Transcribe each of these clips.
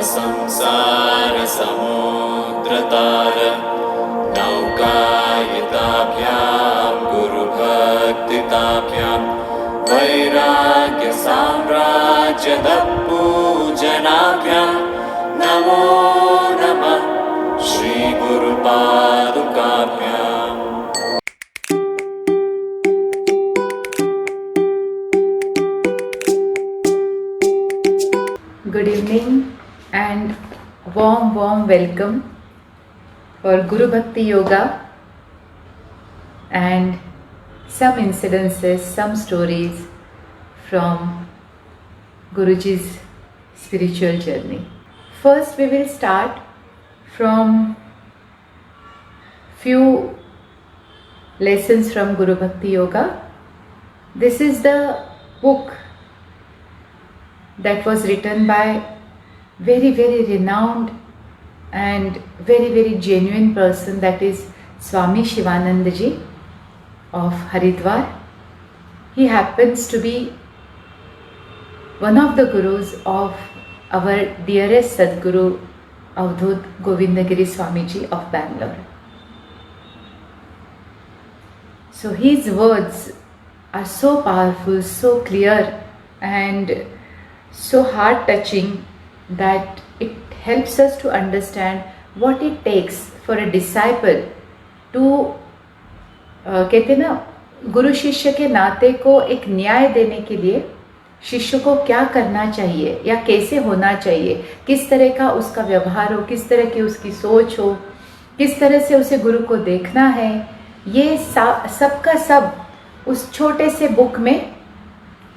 संसारसमुद्रतार नौकायिताभ्यां गुरुभक्तिताभ्यां वैराग्यसाम्राज्यदपूजनाभ्यां नमो नमः श्रीगुरुपादुकाभ्याम्। Good evening and warm welcome for Guru Bhakti Yoga and some incidences, some stories from Guruji's spiritual journey. First we will start from few lessons from Guru Bhakti Yoga. This is the book that was written by very renowned and very genuine person, that is Swami Shivananda Ji of Haridwar. He happens to be one of the gurus of our dearest Sadguru Avadhut Govindagiri Swami Ji of Bangalore. So his words are so powerful, so clear and so heart-touching that it helps us to understand what it takes for a disciple to कहते ना, गुरु शिष्य के नाते को एक न्याय देने के लिए शिष्य को क्या करना चाहिए या कैसे होना चाहिए, किस तरह का उसका व्यवहार हो, किस तरह की उसकी सोच हो, किस तरह से उसे गुरु को देखना है, ये सब का सब उस छोटे से बुक में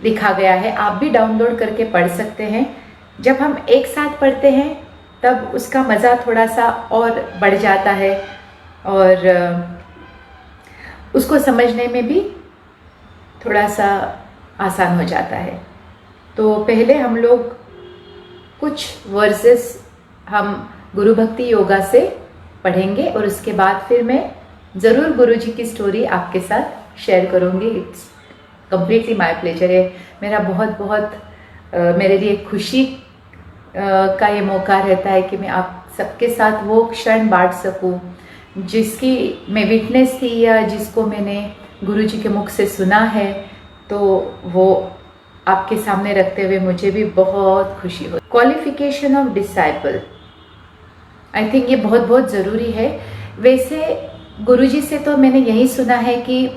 लिखा गया है। आप भी डाउनलोड करके पढ़ सकते हैं। जब हम एक साथ पढ़ते हैं तब उसका मज़ा थोड़ा सा और बढ़ जाता है और उसको समझने में भी थोड़ा सा आसान हो जाता है। तो पहले हम लोग कुछ वर्सेस हम गुरु भक्ति योगा से पढ़ेंगे और उसके बाद फिर मैं ज़रूर गुरुजी की स्टोरी आपके साथ शेयर करूँगी। इट्स कम्प्लीटली माय प्लेजर है। मेरा बहुत मेरे लिए खुशी का ये मौका रहता है कि मैं आप सबके साथ वो क्षण बांट सकूं जिसकी मैं विटनेस थी या जिसको मैंने गुरुजी के मुख से सुना है, तो वो आपके सामने रखते हुए मुझे भी बहुत खुशी हो। Qualification of disciple, I think ये बहुत ज़रूरी है। वैसे गुरुजी से तो मैंने यही सुना है कि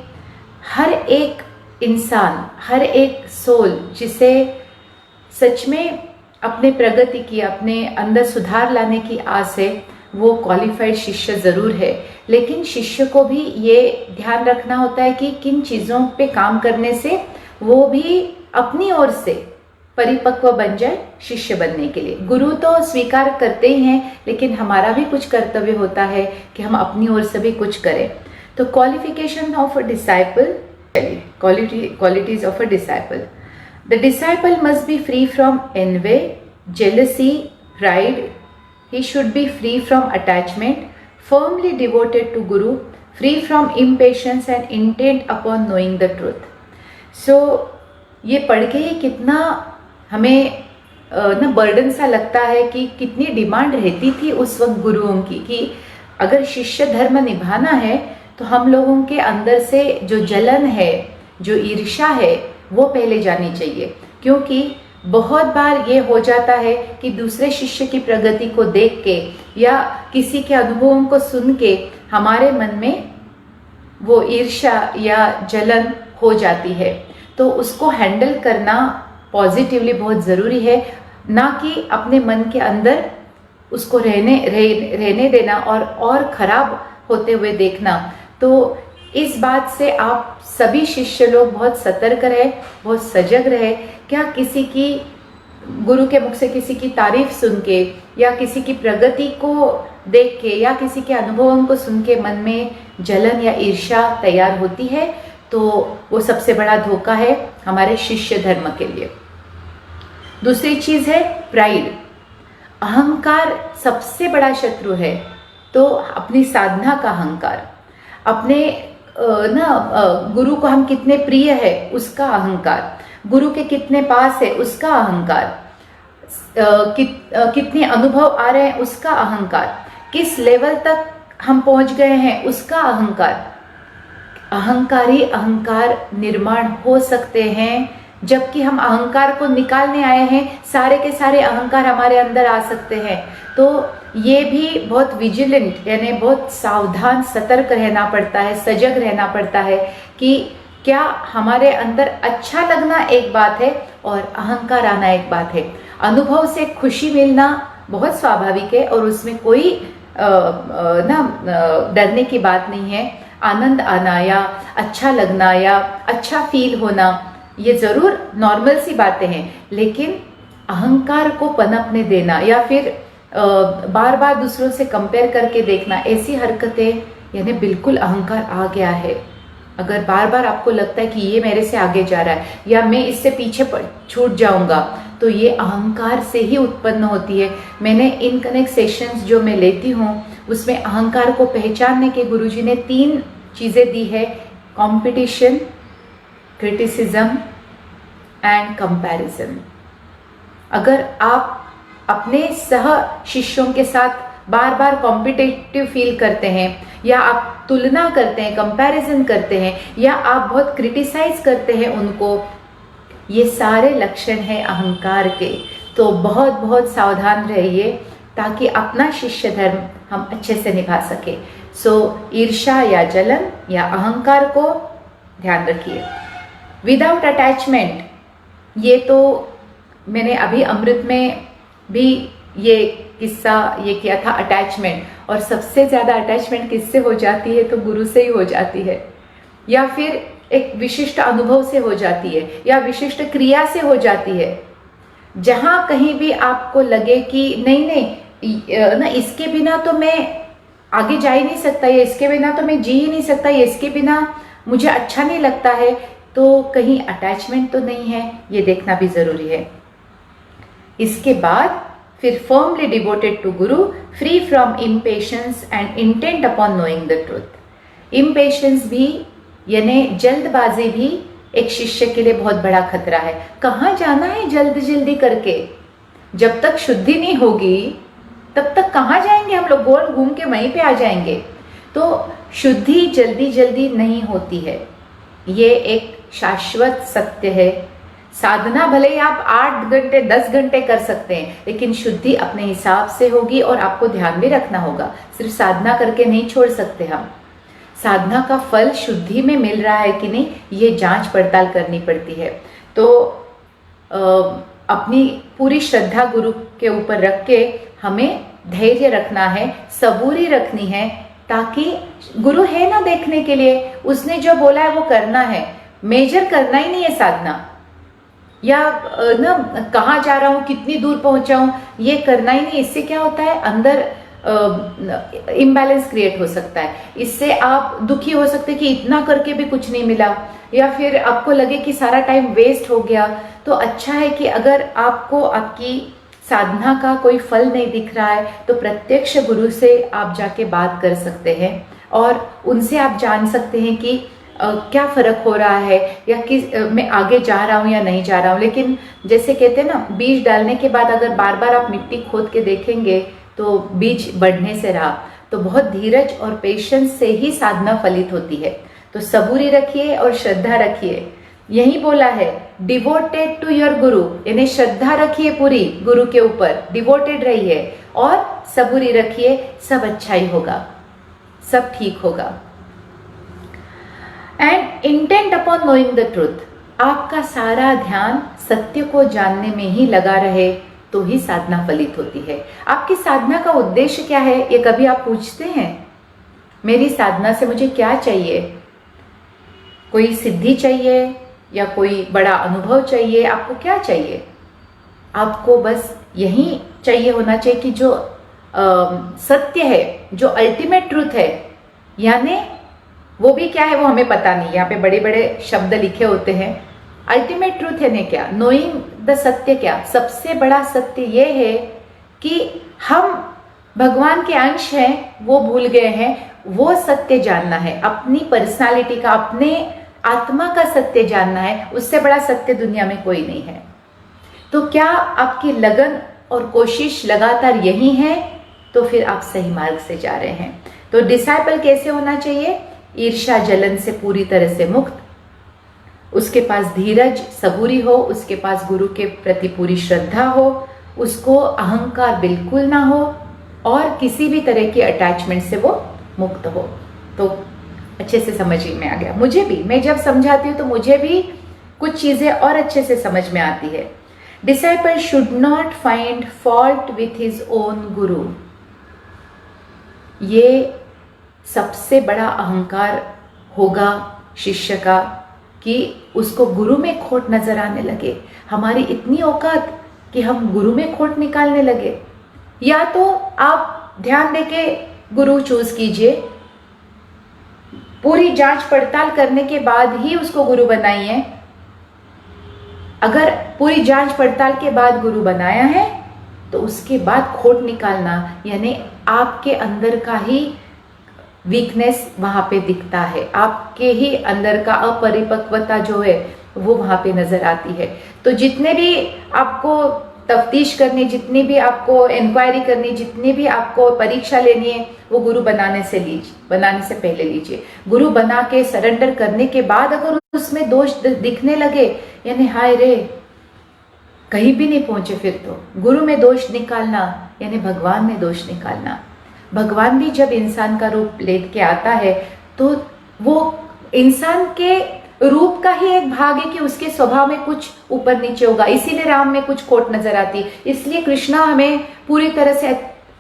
हर एक इंसान, हर एक सोल जिसे सच में अपने प्रगति की, अपने अंदर सुधार लाने की आस है, वो क्वालिफाइड शिष्य ज़रूर है। लेकिन शिष्य को भी ये ध्यान रखना होता है कि किन चीज़ों पे काम करने से वो भी अपनी ओर से परिपक्व बन जाए शिष्य बनने के लिए। गुरु तो स्वीकार करते ही हैं, लेकिन हमारा भी कुछ कर्तव्य होता है कि हम अपनी ओर से भी कुछ करें। तो qualification of a disciple, qualities of a disciple. The disciple must be free from envy, jealousy, pride. He should be free from attachment, firmly devoted to Guru, free from impatience and intent upon knowing the truth. So ये पढ़ के कितना हमें ना burden सा लगता है कि कितनी डिमांड रहती थी उस वक्त गुरुओं की कि अगर शिष्य धर्म निभाना है तो हम लोगों के अंदर से जो जलन है, जो ईर्ष्या है, वो पहले जानी चाहिए। क्योंकि बहुत बार ये हो जाता है कि दूसरे शिष्य की प्रगति को देख के या किसी के अनुभवों को सुन के हमारे मन में वो ईर्ष्या या जलन हो जाती है। तो उसको हैंडल करना पॉजिटिवली बहुत ज़रूरी है, ना कि अपने मन के अंदर उसको रहने देना और ख़राब होते हुए देखना। तो इस बात से आप सभी शिष्य लोग बहुत सतर्क रहे, बहुत सजग रहे। क्या किसी की गुरु के मुख से किसी की तारीफ सुन के या किसी की प्रगति को देख के या किसी के अनुभवों को सुन के मन में जलन या ईर्ष्या तैयार होती है, तो वो सबसे बड़ा धोखा है हमारे शिष्य धर्म के लिए। दूसरी चीज़ है प्राइड। अहंकार सबसे बड़ा शत्रु है। तो अपनी साधना का अहंकार, अपने गुरु को हम कितने प्रिय है उसका अहंकार, गुरु के कितने पास है उसका अहंकार, कितने अनुभव आ रहे हैं उसका अहंकार, किस लेवल तक हम पहुंच गए हैं उसका अहंकार। अहंकारी अहंकार निर्माण हो सकते हैं, जबकि हम अहंकार को निकालने आए हैं, सारे के सारे अहंकार हमारे अंदर आ सकते हैं। तो ये भी बहुत विजिलेंट यानी बहुत सावधान सतर्क रहना पड़ता है, सजग रहना पड़ता है कि क्या हमारे अंदर अच्छा लगना एक बात है और अहंकार आना एक बात है। अनुभव से खुशी मिलना बहुत स्वाभाविक है और उसमें कोई डरने की बात नहीं है। आनंद आना या अच्छा लगना या अच्छा फील होना ये ज़रूर नॉर्मल सी बातें हैं, लेकिन अहंकार को पनपने देना या फिर बार बार दूसरों से कंपेयर करके देखना, ऐसी हरकतें यानी बिल्कुल अहंकार आ गया है। अगर बार बार आपको लगता है कि ये मेरे से आगे जा रहा है या मैं इससे पीछे छूट जाऊंगा, तो ये अहंकार से ही उत्पन्न होती है। मैंने इनकनेक्ट सेशंस जो मैं लेती हूँ उसमें अहंकार को पहचानने के गुरुजी ने 3 चीज़ें दी है: कंपटीशन, क्रिटिसिज्म एंड कंपैरिजन। अगर आप अपने सह शिष्यों के साथ बार बार कॉम्पिटिटिव फील करते हैं या आप तुलना करते हैं, कंपैरिजन करते हैं या आप बहुत क्रिटिसाइज करते हैं उनको, ये सारे लक्षण हैं अहंकार के। तो बहुत बहुत सावधान रहिए ताकि अपना शिष्य धर्म हम अच्छे से निभा सके। सो ईर्ष्या या जलन या अहंकार को ध्यान रखिए। विदाउट अटैचमेंट, ये तो मैंने अभी अमृत में भी ये किस्सा ये किया था, अटैचमेंट। और सबसे ज़्यादा अटैचमेंट किससे हो जाती है? तो गुरु से ही हो जाती है, या फिर एक विशिष्ट अनुभव से हो जाती है, या विशिष्ट क्रिया से हो जाती है। जहाँ कहीं भी आपको लगे कि नहीं नहीं ना, इसके बिना तो मैं आगे जा ही नहीं सकता, या इसके बिना तो मैं जी ही नहीं सकता, या इसके बिना मुझे अच्छा नहीं लगता है, तो कहीं अटैचमेंट तो नहीं है, ये देखना भी ज़रूरी है। इसके बाद फिर firmly devoted to Guru, free from impatience and intent upon knowing the truth. Impatience भी यानी जल्दबाजी भी एक शिष्य के लिए बहुत बड़ा खतरा है। कहाँ जाना है जल्दी जल्दी करके? जब तक शुद्धि नहीं होगी तब तक कहाँ जाएंगे हम लोग? गोल घूम के वहीं पे आ जाएंगे। तो शुद्धि जल्दी जल्दी नहीं होती है, ये एक शाश्वत सत्य है। साधना भले ही आप 8 घंटे 10 घंटे कर सकते हैं, लेकिन शुद्धि अपने हिसाब से होगी और आपको ध्यान भी रखना होगा। सिर्फ साधना करके नहीं छोड़ सकते हम। साधना का फल शुद्धि में मिल रहा है कि नहीं, ये जांच पड़ताल करनी पड़ती है। तो अपनी पूरी श्रद्धा गुरु के ऊपर रख के हमें धैर्य रखना है, सबूरी रखनी है, ताकि गुरु है ना देखने के लिए, उसने जो बोला है वो करना है। मेजर करना ही नहीं है साधना, या ना कहाँ जा रहा हूँ, कितनी दूर पहुँचा हूँ, ये करना ही नहीं। इससे क्या होता है, अंदर इम्बैलेंस क्रिएट हो सकता है। इससे आप दुखी हो सकते हैं कि इतना करके भी कुछ नहीं मिला, या फिर आपको लगे कि सारा टाइम वेस्ट हो गया। तो अच्छा है कि अगर आपको आपकी साधना का कोई फल नहीं दिख रहा है तो प्रत्यक्ष गुरु से आप जाके बात कर सकते हैं और उनसे आप जान सकते हैं कि क्या फ़र्क हो रहा है, या किस मैं आगे जा रहा हूँ या नहीं जा रहा हूँ। लेकिन जैसे कहते हैं ना, बीज डालने के बाद अगर बार बार आप मिट्टी खोद के देखेंगे तो बीज बढ़ने से रहा। तो बहुत धीरज और पेशेंस से ही साधना फलित होती है। तो सबूरी रखिए और श्रद्धा रखिए। यही बोला है, डिवोटेड टू योर गुरु, यानी श्रद्धा रखिए पूरी गुरु के ऊपर, डिवोटेड रहिए और सबूरी रखिए। सब अच्छा ही होगा, सब ठीक होगा। And intent upon knowing the truth, आपका सारा ध्यान सत्य को जानने में ही लगा रहे तो ही साधना फलित होती है। आपकी साधना का उद्देश्य क्या है, ये कभी आप पूछते हैं? मेरी साधना से मुझे क्या चाहिए? कोई सिद्धि चाहिए या कोई बड़ा अनुभव चाहिए? आपको क्या चाहिए? आपको बस यही चाहिए होना चाहिए कि जो सत्य है, जो अल्टीमेट ट्रूथ है, यानी वो भी क्या है वो हमें पता नहीं। यहाँ पे बड़े बड़े शब्द लिखे होते हैं। अल्टीमेट ट्रूथ है ने क्या, नोइंग द सत्य, क्या सबसे बड़ा सत्य ये है कि हम भगवान के अंश हैं, वो भूल गए हैं। वो सत्य जानना है, अपनी पर्सनालिटी का, अपने आत्मा का सत्य जानना है। उससे बड़ा सत्य दुनिया में कोई नहीं है। तो क्या आपकी लगन और कोशिश लगातार यही है, तो फिर आप सही मार्ग से जा रहे हैं। तो डिसाइपल कैसे होना चाहिए? ईर्ष्या जलन से पूरी तरह से मुक्त, उसके पास धीरज सबूरी हो, उसके पास गुरु के प्रति पूरी श्रद्धा हो, उसको अहंकार बिल्कुल ना हो और किसी भी तरह की अटैचमेंट से वो मुक्त हो। तो अच्छे से समझ में आ गया। मुझे भी, मैं जब समझाती हूँ तो मुझे भी कुछ चीजें और अच्छे से समझ में आती है। Disciple should not find fault with his own गुरु। ये सबसे बड़ा अहंकार होगा शिष्य का कि उसको गुरु में खोट नजर आने लगे। हमारी इतनी औकात कि हम गुरु में खोट निकालने लगे। या तो आप ध्यान देके गुरु चूज कीजिए, पूरी जांच पड़ताल करने के बाद ही उसको गुरु बनाइए। अगर पूरी जांच पड़ताल के बाद गुरु बनाया है तो उसके बाद खोट निकालना, यानी आपके अंदर का ही वीकनेस वहां पे दिखता है, आपके ही अंदर का अपरिपक्वता जो है वो वहां पे नजर आती है। तो जितने भी आपको तफ्तीश करनी, जितनी भी आपको इंक्वायरी करनी, जितनी भी आपको परीक्षा लेनी है, वो गुरु बनाने से पहले लीजिए। गुरु बना के सरेंडर करने के बाद अगर उसमें दोष दिखने लगे, यानी हाय रे कहीं भी नहीं पहुंचे, फिर तो गुरु में दोष निकालना यानी भगवान में दोष निकालना। भगवान भी जब इंसान का रूप लेके आता है तो वो इंसान के रूप का ही एक भाग है कि उसके स्वभाव में कुछ ऊपर नीचे होगा। इसीलिए राम में कुछ खोट नजर आती, इसलिए कृष्णा हमें पूरी तरह से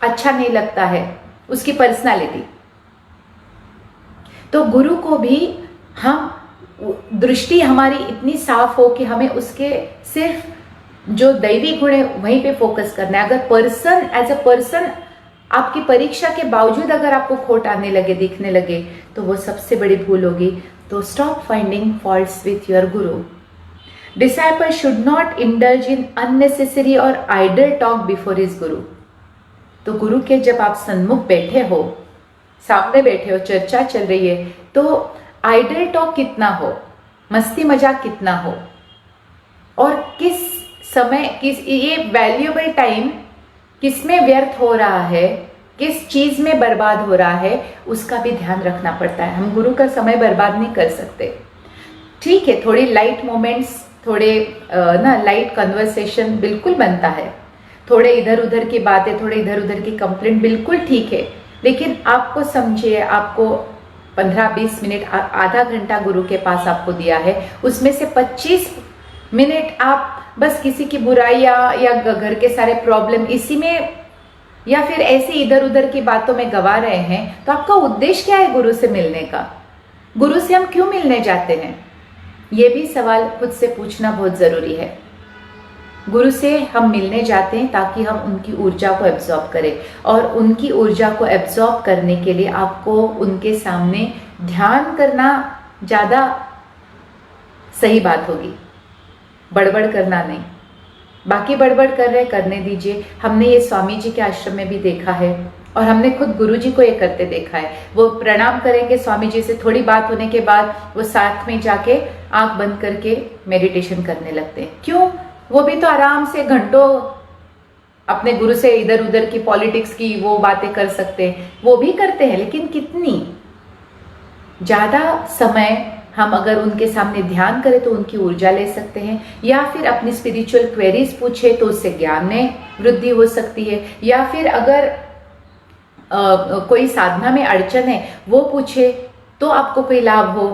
अच्छा नहीं लगता है, उसकी पर्सनालिटी। तो गुरु को भी हम दृष्टि हमारी इतनी साफ हो कि हमें उसके सिर्फ जो दैवी गुण है वहीं पे फोकस करना है। अगर पर्सन एज अ पर्सन आपकी परीक्षा के बावजूद अगर आपको खोट आने लगे, दिखने लगे, तो वो सबसे बड़ी भूल होगी। तो stop finding faults with your guru. Disciple should not indulge in unnecessary और idle talk before his guru. तो गुरु के जब आप सन्मुख बैठे हो, सामने बैठे हो, चर्चा चल रही है, तो आइडल टॉक कितना हो, मस्ती मजाक कितना हो, और किस समय ये वैल्यूएबल टाइम किस में व्यर्थ हो रहा है, किस चीज में बर्बाद हो रहा है, उसका भी ध्यान रखना पड़ता है। हम गुरु का समय बर्बाद नहीं कर सकते। ठीक है, थोड़ी लाइट मोमेंट्स, थोड़े लाइट कन्वर्सेशन बिल्कुल बनता है, थोड़े इधर उधर की बातें, थोड़े इधर उधर की कंप्लेंट बिल्कुल ठीक है, लेकिन आपको समझिए, आपको 15-20 मिनट, आधा घंटा गुरु के पास आपको दिया है, उसमें से 25 मिनट आप बस किसी की बुराइयां या घर के सारे प्रॉब्लम इसी में या फिर ऐसी इधर उधर की बातों में गवा रहे हैं, तो आपका उद्देश्य क्या है गुरु से मिलने का? गुरु से हम क्यों मिलने जाते हैं? ये भी सवाल खुद से पूछना बहुत जरूरी है। गुरु से हम मिलने जाते हैं ताकि हम उनकी ऊर्जा को एब्जॉर्ब करें, और उनकी ऊर्जा को एब्जॉर्ब करने के लिए आपको उनके सामने ध्यान करना ज़्यादा सही बात होगी, बड़बड़ करना नहीं। बाकी बड़बड़ कर रहे, करने दीजिए। हमने ये स्वामी जी के आश्रम में भी देखा है और हमने खुद गुरु जी को ये करते देखा है। वो प्रणाम करेंगे स्वामी जी से, थोड़ी बात होने के बाद वो साथ में जाके आंख बंद करके मेडिटेशन करने लगते हैं। क्यों? वो भी तो आराम से घंटों अपने गुरु से इधर उधर की पॉलिटिक्स की वो बातें कर सकते हैं, वो भी करते हैं, लेकिन कितनी ज्यादा समय हम अगर उनके सामने ध्यान करें तो उनकी ऊर्जा ले सकते हैं, या फिर अपनी स्पिरिचुअल क्वेरीज पूछे तो उससे ज्ञान में वृद्धि हो सकती है, या फिर अगर कोई साधना में अड़चन है वो पूछे तो आपको कोई लाभ हो।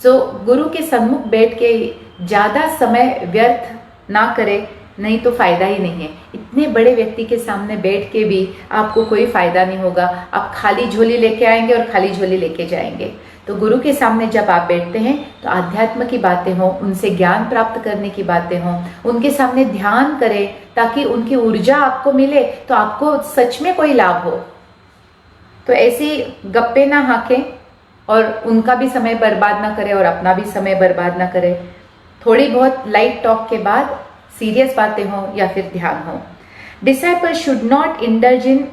सो गुरु के सन्मुख बैठ के ज़्यादा समय व्यर्थ ना करें, नहीं तो फायदा ही नहीं है। इतने बड़े व्यक्ति के सामने बैठ के भी आपको कोई फायदा नहीं होगा, आप खाली झोली लेके आएंगे और खाली झोली लेके जाएंगे। तो गुरु के सामने जब आप बैठते हैं तो आध्यात्म की बातें हों, उनसे ज्ञान प्राप्त करने की बातें हों, उनके सामने ध्यान करें ताकि उनकी ऊर्जा आपको मिले, तो आपको सच में कोई लाभ हो। तो ऐसी गप्पे ना हाकें और उनका भी समय बर्बाद ना करें और अपना भी समय बर्बाद ना करें। थोड़ी बहुत लाइट टॉक के बाद सीरियस बातें हों या फिर ध्यान हो। Disciple should not indulge in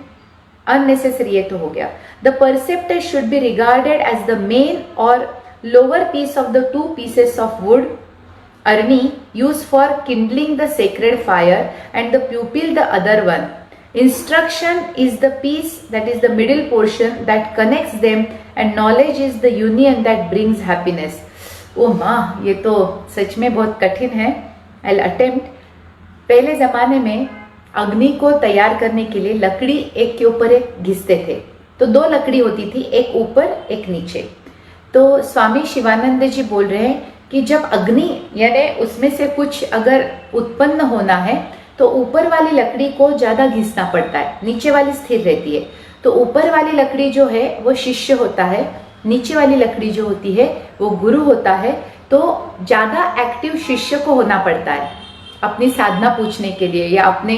unnecessary, ये तो हो गया। The preceptor should be regarded as the main और lower piece of the 2 pieces of wood, arani used for kindling the sacred fire and the pupil the other one. Instruction is the piece that is the middle portion that connects them and knowledge is the union that brings happiness. ओ माँ, ये तो सच में बहुत कठिन है. I'll attempt. पहले ज़माने में अग्नि को तैयार करने के लिए लकड़ी एक के ऊपर एक घिसते थे. तो 2 लकड़ी होती थी, एक ऊपर एक नीचे. तो स्वामी शिवानंद जी बोल रहे हैं कि जब अग्नि यानी उसमें से कुछ अगर उत्पन्न होना है तो ऊपर वाली लकड़ी को ज़्यादा घिसना पड़ता है, नीचे वाली स्थिर रहती है. तो ऊपर वाली लकड़ी जो है वो शिष्य होता है, नीचे वाली लकड़ी जो होती है वो गुरु होता है. तो ज़्यादा एक्टिव शिष्य को होना पड़ता है अपनी साधना पूछने के लिए या अपने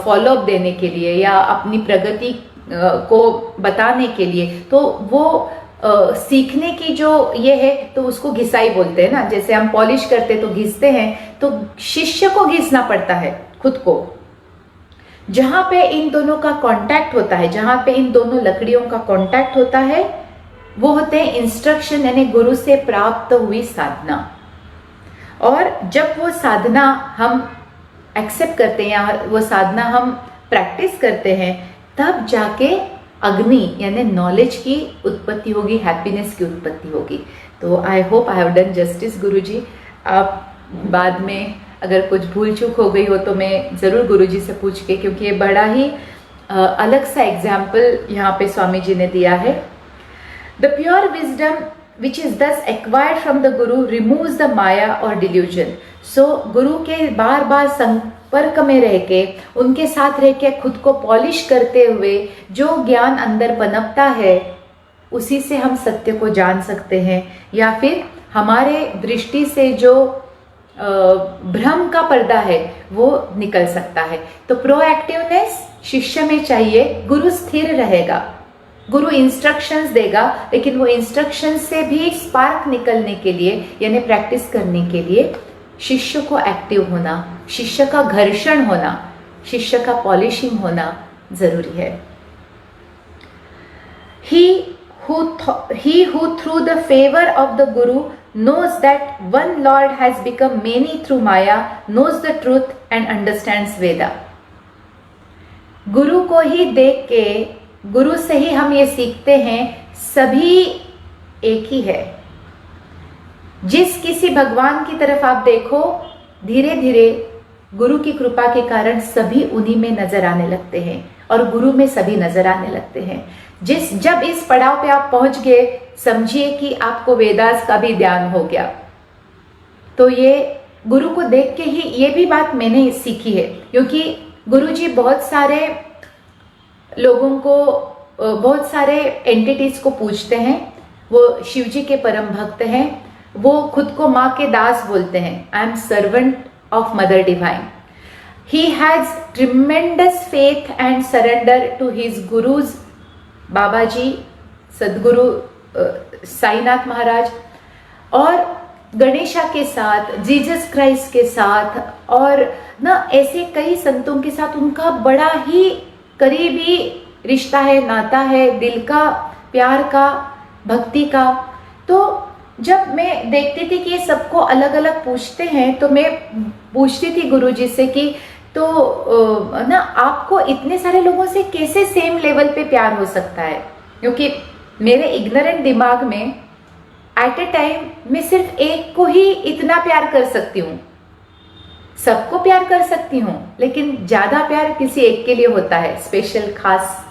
फॉलोअप देने के लिए या अपनी प्रगति को बताने के लिए. तो वो सीखने की जो ये है तो उसको घिसाई बोलते हैं ना. जैसे हम पॉलिश करते तो घिसते हैं, तो शिष्य को घिसना पड़ता है खुद को. जहां पे इन दोनों का कांटेक्ट होता है, जहां पे इन दोनों लकड़ियों का कांटेक्ट होता है, वो होते हैं इंस्ट्रक्शन यानी गुरु से प्राप्त हुई साधना. और जब वो साधना हम एक्सेप्ट करते हैं या वो साधना हम प्रैक्टिस करते हैं, तब जाके अग्नि यानी नॉलेज की उत्पत्ति होगी, हैप्पीनेस की उत्पत्ति होगी. तो I hope I have done justice guruji. आप बाद में अगर कुछ भूल चूक हो गई हो तो मैं ज़रूर गुरुजी से पूछ के, क्योंकि ये बड़ा ही अलग सा एग्जाम्पल यहाँ पे स्वामी जी ने दिया है. The pure wisdom which is thus acquired from the Guru removes the Maya or delusion. So गुरु के बार बार संपर्क में रह के, उनके साथ रह के खुद को पॉलिश करते हुए जो ज्ञान अंदर पनपता है, उसी से हम सत्य को जान सकते हैं. या फिर हमारे दृष्टि से जो भ्रम का पर्दा है वो निकल सकता है. तो प्रोएक्टिवनेस शिष्य में चाहिए. गुरु स्थिर रहेगा, गुरु इंस्ट्रक्शंस देगा, लेकिन वो इंस्ट्रक्शंस से भी स्पार्क निकलने के लिए यानी प्रैक्टिस करने के लिए शिष्य को एक्टिव होना, शिष्य का घर्षण होना, शिष्य का पॉलिशिंग होना जरूरी है. He who through the favor of the Guru knows that one Lord has become many through Maya knows the truth and understands Veda. गुरु को ही देख के, गुरु से ही हम ये सीखते हैं सभी एक ही है. जिस किसी भगवान की तरफ आप देखो, धीरे धीरे गुरु की कृपा के कारण सभी उन्हीं में नजर आने लगते हैं और गुरु में सभी नजर आने लगते हैं. जब इस पड़ाव पे आप पहुंच गए, समझिए कि आपको वेदास का भी ज्ञान हो गया. तो ये गुरु को देख के ही ये भी बात मैंने सीखी है, क्योंकि गुरु जी बहुत सारे लोगों को, बहुत सारे एंटिटीज को पूजते हैं. वो शिव जी के परम भक्त हैं. वो खुद को माँ के दास बोलते हैं. I am servant of Mother Divine. He has tremendous faith and surrender to his gurus, Baba ji, Sadguru Sainath महाराज और गणेशा के साथ, जीसस क्राइस्ट के साथ और ना ऐसे कई संतों के साथ उनका बड़ा ही करीबी रिश्ता है, नाता है, दिल का, प्यार का, भक्ति का. तो जब मैं देखती थी कि ये सबको अलग अलग पूछते हैं, तो मैं पूछती थी गुरुजी से कि तो ना आपको इतने सारे लोगों से कैसे सेम लेवल पे प्यार हो सकता है. क्योंकि मेरे इग्नोरेंट दिमाग में एट ए टाइम मैं सिर्फ एक को ही इतना प्यार कर सकती हूँ. सबको प्यार कर सकती हूँ, लेकिन ज़्यादा प्यार किसी एक के लिए होता है, स्पेशल, खास.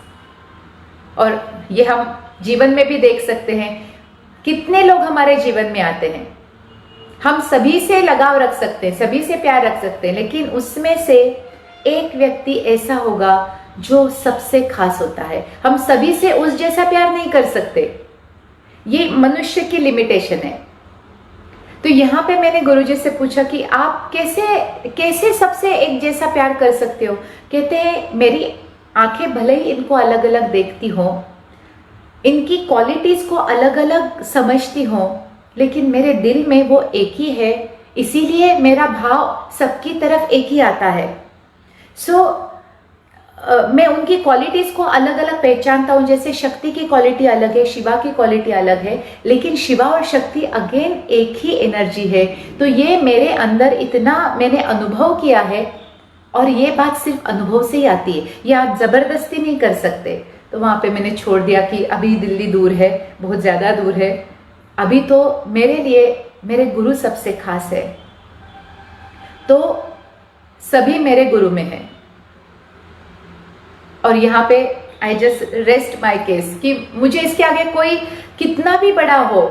और ये हम जीवन में भी देख सकते हैं. कितने लोग हमारे जीवन में आते हैं, हम सभी से लगाव रख सकते हैं, सभी से प्यार रख सकते हैं, लेकिन उसमें से एक व्यक्ति ऐसा होगा जो सबसे खास होता है. हम सभी से उस जैसा प्यार नहीं कर सकते. ये मनुष्य की लिमिटेशन है. तो यहाँ पे मैंने गुरुजी से पूछा कि आप कैसे सबसे एक जैसा प्यार कर सकते हो. कहते हैं मेरी आंखें भले ही इनको अलग अलग देखती हो, इनकी क्वालिटीज को अलग अलग समझती हो, लेकिन मेरे दिल में वो एक ही है. इसीलिए मेरा भाव सबकी तरफ एक ही आता है. सो मैं उनकी क्वालिटीज़ को अलग अलग पहचानता हूँ। जैसे शक्ति की क्वालिटी अलग है, शिवा की क्वालिटी अलग है, लेकिन शिवा और शक्ति अगेन एक ही एनर्जी है। तो ये मेरे अंदर इतना मैंने अनुभव किया है, और ये बात सिर्फ अनुभव से ही आती है, ये आप ज़बरदस्ती नहीं कर सकते। तो वहाँ पे मैंने छोड़ दिया कि अभी दिल्ली दूर है, बहुत ज़्यादा दूर है। अभी तो मेरे लिए मेरे गुरु सबसे खास है, तो सभी मेरे गुरु में है। और यहाँ पे I just rest my case कि मुझे इसके आगे कोई कितना भी बड़ा हो,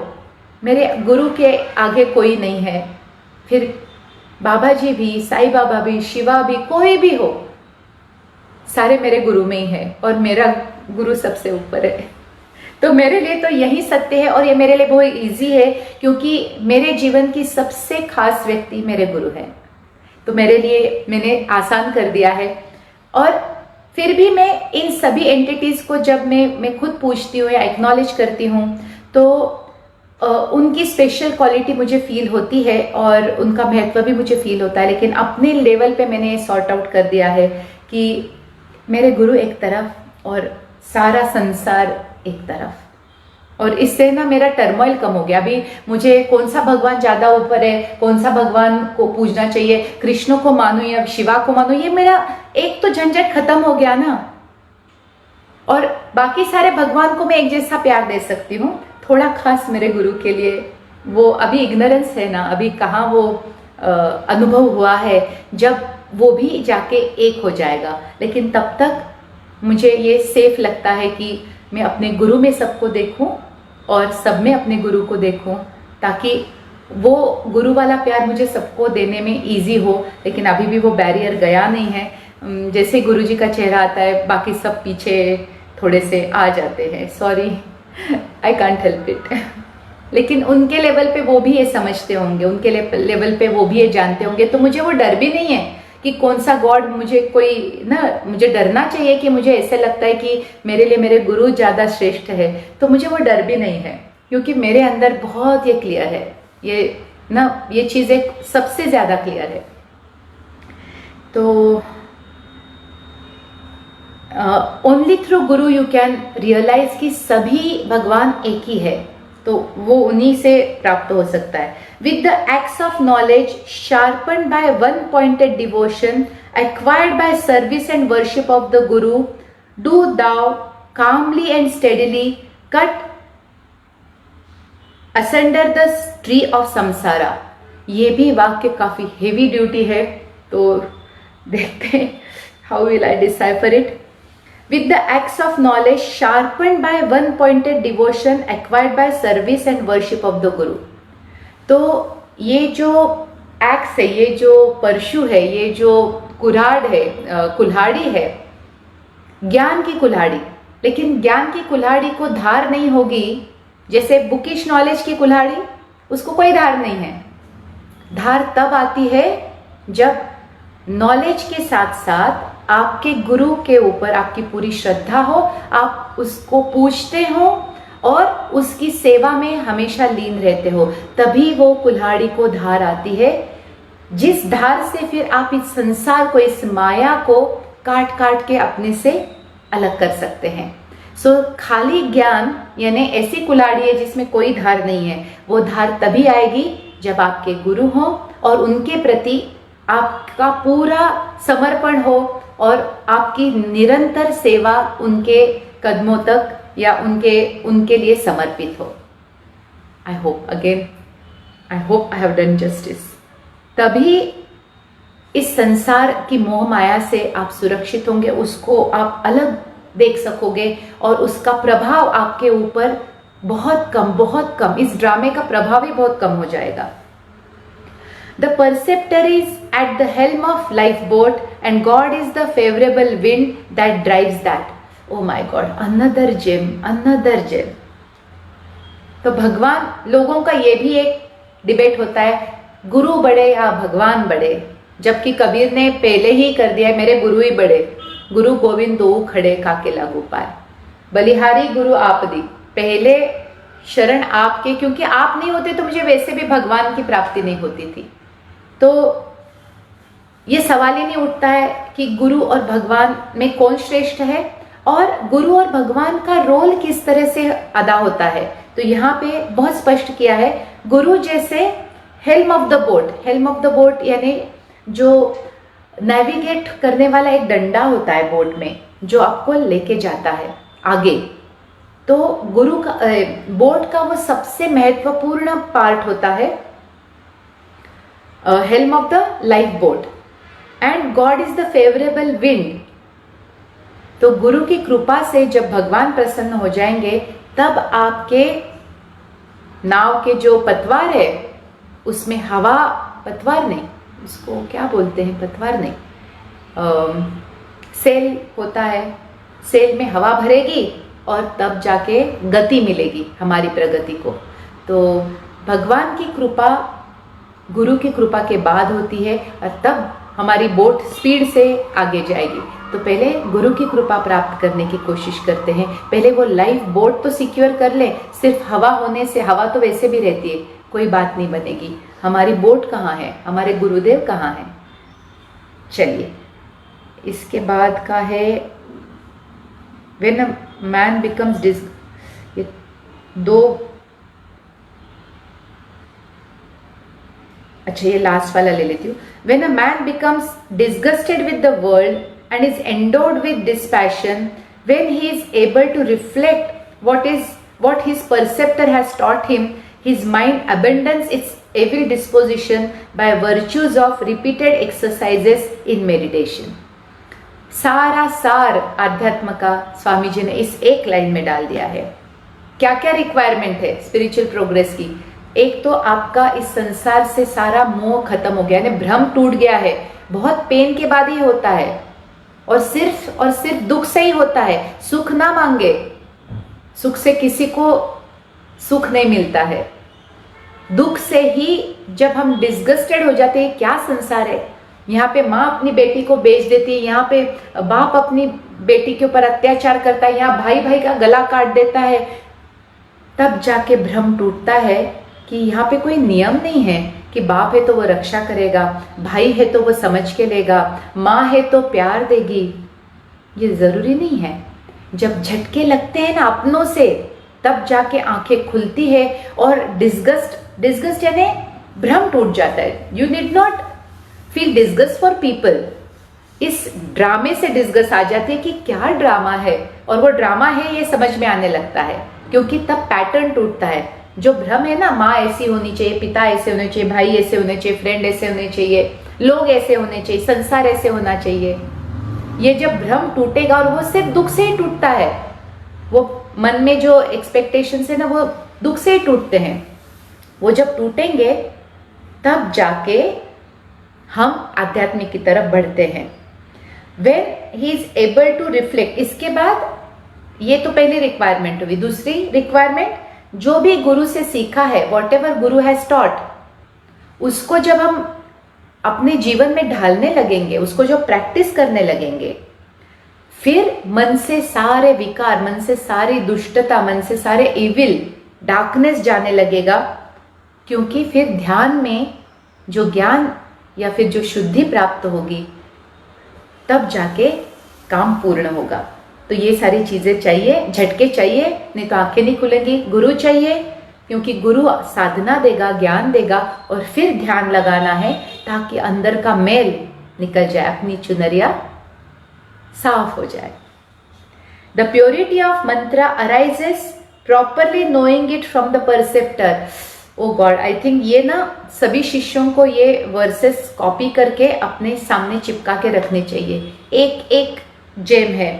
मेरे गुरु के आगे कोई नहीं है। फिर बाबा जी भी, साईं बाबा भी, शिवा भी, कोई भी हो, सारे मेरे गुरु में ही है, और मेरा गुरु सबसे ऊपर है। तो मेरे लिए तो यही सत्य है, और ये मेरे लिए बहुत इजी है, क्योंकि मेरे जीवन की सबसे खास व्यक्ति मेरे गुरु हैं। तो मेरे लिए मैंने आसान कर दिया है। और फिर भी मैं इन सभी एंटिटीज़ को जब मैं खुद पूछती हूँ या एक्नॉलेज करती हूँ, तो उनकी स्पेशल क्वालिटी मुझे फील होती है, और उनका महत्व भी मुझे फील होता है। लेकिन अपने लेवल पे मैंने सॉर्ट आउट कर दिया है कि मेरे गुरु एक तरफ और सारा संसार एक तरफ। और इससे ना मेरा टर्मोइल कम हो गया। अभी मुझे कौन सा भगवान ज़्यादा ऊपर है, कौन सा भगवान को पूजना चाहिए, कृष्ण को मानूं या शिवा को मानूं, ये मेरा एक तो झंझट खत्म हो गया ना। और बाकी सारे भगवान को मैं एक जैसा प्यार दे सकती हूँ, थोड़ा खास मेरे गुरु के लिए। वो अभी इग्नोरेंस है ना, अभी कहाँ वो अनुभव हुआ है, जब वो भी जाके एक हो जाएगा। लेकिन तब तक मुझे ये सेफ लगता है कि मैं अपने गुरु में सबको देखूं और सब में अपने गुरु को देखूं, ताकि वो गुरु वाला प्यार मुझे सबको देने में इजी हो। लेकिन अभी भी वो बैरियर गया नहीं है। जैसे गुरु जी का चेहरा आता है, बाकी सब पीछे थोड़े से आ जाते हैं। Sorry, I can't help it. लेकिन उनके लेवल पे वो भी ये समझते होंगे, उनके लेवल पे वो भी ये जानते होंगे। तो मुझे वो डर भी नहीं है कि कौन सा गॉड मुझे कोई ना, मुझे डरना चाहिए कि मुझे ऐसे लगता है कि मेरे लिए मेरे गुरु ज़्यादा श्रेष्ठ है। तो मुझे वो डर भी नहीं है, क्योंकि मेरे अंदर बहुत ये क्लियर है, ये चीज़ें सबसे ज़्यादा क्लियर है। तो only through Guru you can realise कि सभी भगवान एक ही है। तो वो उन्हीं से प्राप्त हो सकता है। With the axe of knowledge sharpen by one pointed devotion acquired by service and worship of the guru, do thou calmly and steadily cut asunder the tree of samsara. ये भी वाक्य काफी हेवी ड्यूटी है, तो देखते हैं how will I decipher it. With the axe of knowledge sharpened by one pointed devotion acquired by service and worship of the Guru। तो ये जो एक्स है, ये जो परशु है, ये जो कुल्हाड़ है, कुल्हाड़ी है, ज्ञान की कुल्हाड़ी। लेकिन ज्ञान की कुल्हाड़ी को धार नहीं होगी, जैसे बुकिश नॉलेज की कुल्हाड़ी, उसको कोई धार नहीं है। धार तब आती है जब नॉलेज के साथ साथ आपके गुरु के ऊपर आपकी पूरी श्रद्धा हो, आप उसको पूछते हो और उसकी सेवा में हमेशा लीन रहते हो, तभी वो कुल्हाड़ी को धार आती है, जिस धार से फिर आप इस संसार को, इस माया को काट काट के अपने से अलग कर सकते हैं। सो खाली ज्ञान यानी ऐसी कुल्हाड़ी है जिसमें कोई धार नहीं है। वो धार तभी आएगी जब आपके गुरु हो और उनके प्रति आपका पूरा समर्पण हो और आपकी निरंतर सेवा उनके कदमों तक या उनके लिए समर्पित हो। आई hope I have done justice. तभी इस संसार की मोह माया से आप सुरक्षित होंगे, उसको आप अलग देख सकोगे और उसका प्रभाव आपके ऊपर बहुत कम, इस ड्रामे का प्रभाव ही बहुत कम हो जाएगा। The perceptor is at the helm of lifeboat and God is the favorable wind that drives that. Oh my God, another gem, another gem. तो भगवान, लोगों का ये भी एक डिबेट होता है, गुरु बड़े या भगवान बड़े, जबकि कबीर ने पहले ही कर दिया है, मेरे गुरु ही बड़े, गुरु गोविंद दो खड़े काके लागू पाए, बलिहारी गुरु आप दी, पहले शरण आपके, क्योंकि आप नहीं होते तो मुझे वैसे भी भगवान की प्राप्ति नहीं होती थी। तो ये सवाल ही नहीं उठता है कि गुरु और भगवान में कौन श्रेष्ठ है और गुरु और भगवान का रोल किस तरह से अदा होता है। तो यहाँ पे बहुत स्पष्ट किया है, गुरु जैसे हेल्म ऑफ द बोट यानी जो नेविगेट करने वाला एक डंडा होता है बोट में, जो आपको लेके जाता है आगे। तो गुरु का बोट का वो सबसे महत्वपूर्ण पार्ट होता है, helm of the life boat, and God is the favourable wind. तो गुरु की कृपा से जब भगवान प्रसन्न हो जाएंगे तब आपके नाव के जो पतवार है उसमें हवा, पतवार नहीं, उसको क्या बोलते हैं, पतवार नहीं, सेल होता है, सेल में हवा भरेगी और तब जाके गति मिलेगी हमारी प्रगति को। तो भगवान की कृपा गुरु की कृपा के बाद होती है और तब हमारी बोट स्पीड से आगे जाएगी। तो पहले गुरु की कृपा प्राप्त करने की कोशिश करते हैं, पहले वो लाइफ बोट तो सिक्योर कर लें। सिर्फ हवा होने से, हवा तो वैसे भी रहती है, कोई बात नहीं बनेगी। हमारी बोट कहाँ है, हमारे गुरुदेव कहाँ हैं। चलिए, इसके बाद का है व्हेन अ मैन बिकम्स ये दो, अच्छा ये लास्ट वाला ले लेती हूँ। When a man becomes disgusted with the world and is endowed with dispassion, when he is able to reflect what his perceptor has taught him, his mind abandons its evil disposition by virtues of repeated exercises in meditation. सारा सार आध्यात्म का स्वामी जी ने इस एक line में डाल दिया है। क्या क्या रिक्वायरमेंट है स्पिरिचुअल प्रोग्रेस की? एक तो आपका इस संसार से सारा मोह खत्म हो गया, यानी भ्रम टूट गया है। बहुत पेन के बाद ही होता है और सिर्फ दुख से ही होता है। सुख ना मांगे, सुख से किसी को सुख नहीं मिलता है। दुख से ही जब हम डिस्गस्टेड हो जाते हैं, क्या संसार है, यहाँ पे माँ अपनी बेटी को बेच देती है, यहाँ पे बाप अपनी बेटी के ऊपर अत्याचार करता है, यहाँ भाई भाई का गला काट देता है, तब जाके भ्रम टूटता है कि यहाँ पे कोई नियम नहीं है कि बाप है तो वो रक्षा करेगा, भाई है तो वो समझ के लेगा, माँ है तो प्यार देगी। ये जरूरी नहीं है। जब झटके लगते हैं ना अपनों से, तब जाके आंखें खुलती है और डिस्गस्ट यानी भ्रम टूट जाता है। You need not feel disgust for people. इस ड्रामे से डिस्गस्ट आ जाती है कि क्या ड्रामा है, और वो ड्रामा है ये समझ में आने लगता है, क्योंकि तब पैटर्न टूटता है। जो भ्रम है ना, माँ ऐसी होनी चाहिए, पिता ऐसे होने चाहिए, भाई ऐसे होने चाहिए, फ्रेंड ऐसे होने चाहिए, लोग ऐसे होने चाहिए, संसार ऐसे होना चाहिए, ये जब भ्रम टूटेगा, और वो सिर्फ दुख से ही टूटता है, वो मन में जो एक्सपेक्टेशंस है ना वो दुख से ही टूटते हैं। वो जब टूटेंगे तब जाके हम आध्यात्मिक की तरफ बढ़ते हैं। When he is able to reflect, इसके बाद ये तो पहली रिक्वायरमेंट हुई। दूसरी रिक्वायरमेंट, जो भी गुरु से सीखा है, what ever Guru has taught, उसको जब हम अपने जीवन में ढालने लगेंगे, उसको जो प्रैक्टिस करने लगेंगे, फिर मन से सारे विकार, मन से सारी दुष्टता, मन से सारे इविल, डार्कनेस जाने लगेगा। क्योंकि फिर ध्यान में जो ज्ञान या फिर जो शुद्धि प्राप्त होगी, तब जाके काम पूर्ण होगा। तो ये सारी चीजें चाहिए, झटके चाहिए, नहीं तो आंखें नहीं खुलेंगी। गुरु चाहिए, क्योंकि गुरु साधना देगा, ज्ञान देगा, और फिर ध्यान लगाना है ताकि अंदर का मैल निकल जाए, अपनी चुनरिया साफ हो जाए। The purity of mantra arises properly knowing it from the preceptor. Oh God, I think ये ना सभी शिष्यों को ये वर्सेस कॉपी करके अपने सामने चिपका के रखने चाहिए। एक एक जेम है।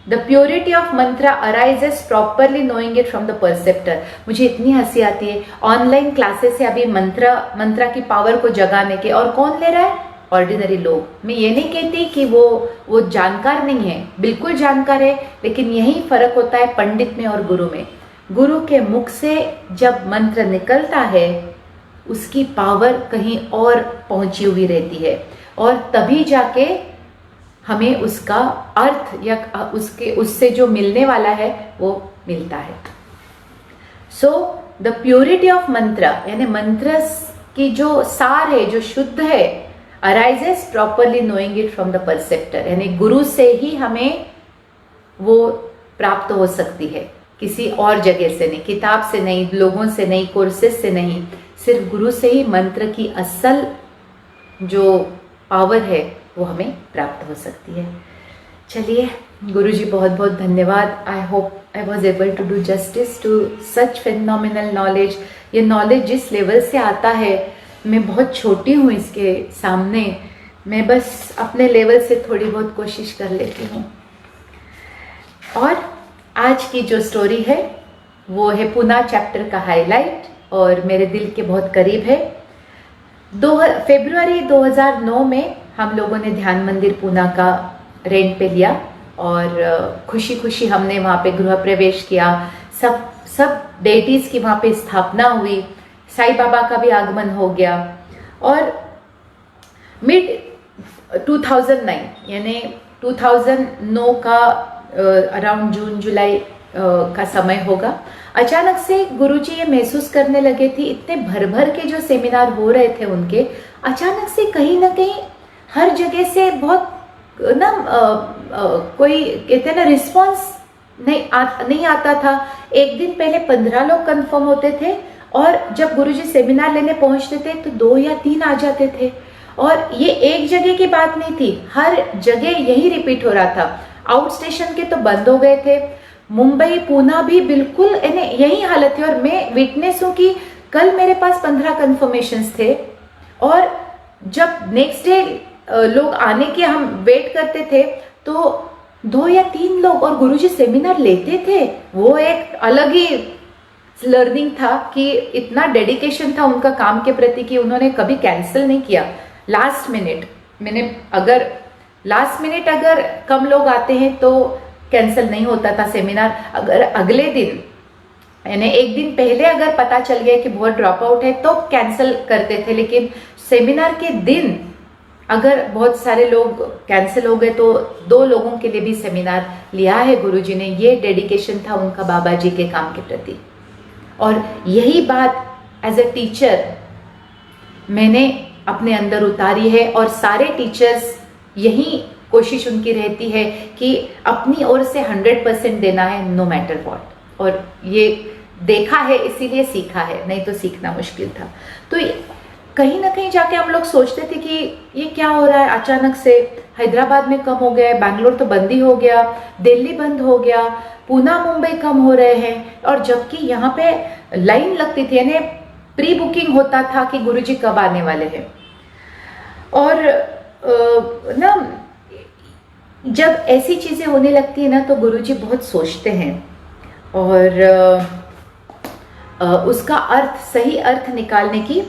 The purity of mantra arises properly knowing it from the परसेप्टर। मुझे इतनी हंसी आती है, ऑनलाइन क्लासेस है अभी मंत्रा की पावर को जगाने के, और कौन ले रहा है? ऑर्डिनरी लोग। मैं ये नहीं कहती कि वो जानकार नहीं है, बिल्कुल जानकार है, लेकिन यही फर्क होता है पंडित में और गुरु में। गुरु के मुख से जब मंत्र निकलता है, उसकी पावर कहीं और पहुंची हुई रहती है, और तभी जाके हमें उसका अर्थ या उससे जो मिलने वाला है वो मिलता है। सो द प्योरिटी ऑफ मंत्र, यानी मंत्र की जो सार है, जो शुद्ध है, arises properly knowing it from the परसेप्टर, यानी गुरु से ही हमें वो प्राप्त हो सकती है, किसी और जगह से नहीं, किताब से नहीं, लोगों से नहीं, कोर्सेज से नहीं, सिर्फ गुरु से ही मंत्र की असल जो पावर है वो हमें प्राप्त हो सकती है। चलिए गुरुजी बहुत बहुत धन्यवाद। I hope I was able to do justice to such phenomenal knowledge. ये नॉलेज जिस लेवल से आता है, मैं बहुत छोटी हूँ इसके सामने, मैं बस अपने लेवल से थोड़ी बहुत कोशिश कर लेती हूँ। और आज की जो स्टोरी है वो है पूना चैप्टर का हाईलाइट और मेरे दिल के बहुत करीब है। फरवरी 2009 में हम लोगों ने ध्यान मंदिर पूना का रेंट पे लिया और खुशी खुशी हमने वहाँ पे गृह प्रवेश किया। सब डेटीज़ की वहाँ पे स्थापना हुई, साईं बाबा का भी आगमन हो गया। और मिड 2009 यानी 2009 का अराउंड जून जुलाई का समय होगा, अचानक से गुरुजी ये महसूस करने लगे थे, इतने भर भर के जो सेमिनार हो रहे थे उनके, अचानक से कहीं ना कहीं हर जगह से बहुत ना कोई कहते हैं ना रिस्पॉन्स नहीं आता था। एक दिन पहले 15 लोग कंफर्म होते थे और जब गुरुजी सेमिनार लेने पहुंचते थे तो 2 या 3 आ जाते थे। और ये एक जगह की बात नहीं थी, हर जगह यही रिपीट हो रहा था। आउट स्टेशन के तो बंद हो गए थे, मुंबई पूना भी बिल्कुल यही हालत थी। और मैं विटनेस हूँ कि कल मेरे पास 15 कंफर्मेशंस थे और जब नेक्स्ट डे लोग आने के हम वेट करते थे तो 2 या 3 लोग और गुरुजी सेमिनार लेते थे। वो एक अलग ही लर्निंग था कि इतना डेडिकेशन था उनका काम के प्रति कि उन्होंने कभी कैंसिल नहीं किया। लास्ट मिनट अगर कम लोग आते हैं तो कैंसिल नहीं होता था सेमिनार। अगर अगले दिन यानी एक दिन पहले अगर पता चल गया कि बहुत ड्रॉप आउट है तो कैंसिल करते थे, लेकिन सेमिनार के दिन अगर बहुत सारे लोग कैंसिल हो गए तो 2 लोगों के लिए भी सेमिनार लिया है गुरुजी ने। ये डेडिकेशन था उनका बाबा जी के काम के प्रति। और यही बात एज ए टीचर मैंने अपने अंदर उतारी है और सारे टीचर्स यही कोशिश उनकी रहती है कि अपनी ओर से 100% देना है, नो मैटर व्हाट। और ये देखा है इसीलिए सीखा है, नहीं तो सीखना मुश्किल था। तो कहीं ना कहीं जाके हम लोग सोचते थे कि ये क्या हो रहा है, अचानक से हैदराबाद में कम हो गया, बैंगलोर तो बंद ही हो गया, दिल्ली बंद हो गया, पूना मुंबई कम हो रहे हैं। और जबकि यहाँ पे लाइन लगती थी, यानी प्री बुकिंग होता था कि गुरुजी कब आने वाले हैं। और ना जब ऐसी चीज़ें होने लगती है ना तो गुरुजी बहुत सोचते हैं और उसका सही अर्थ निकालने की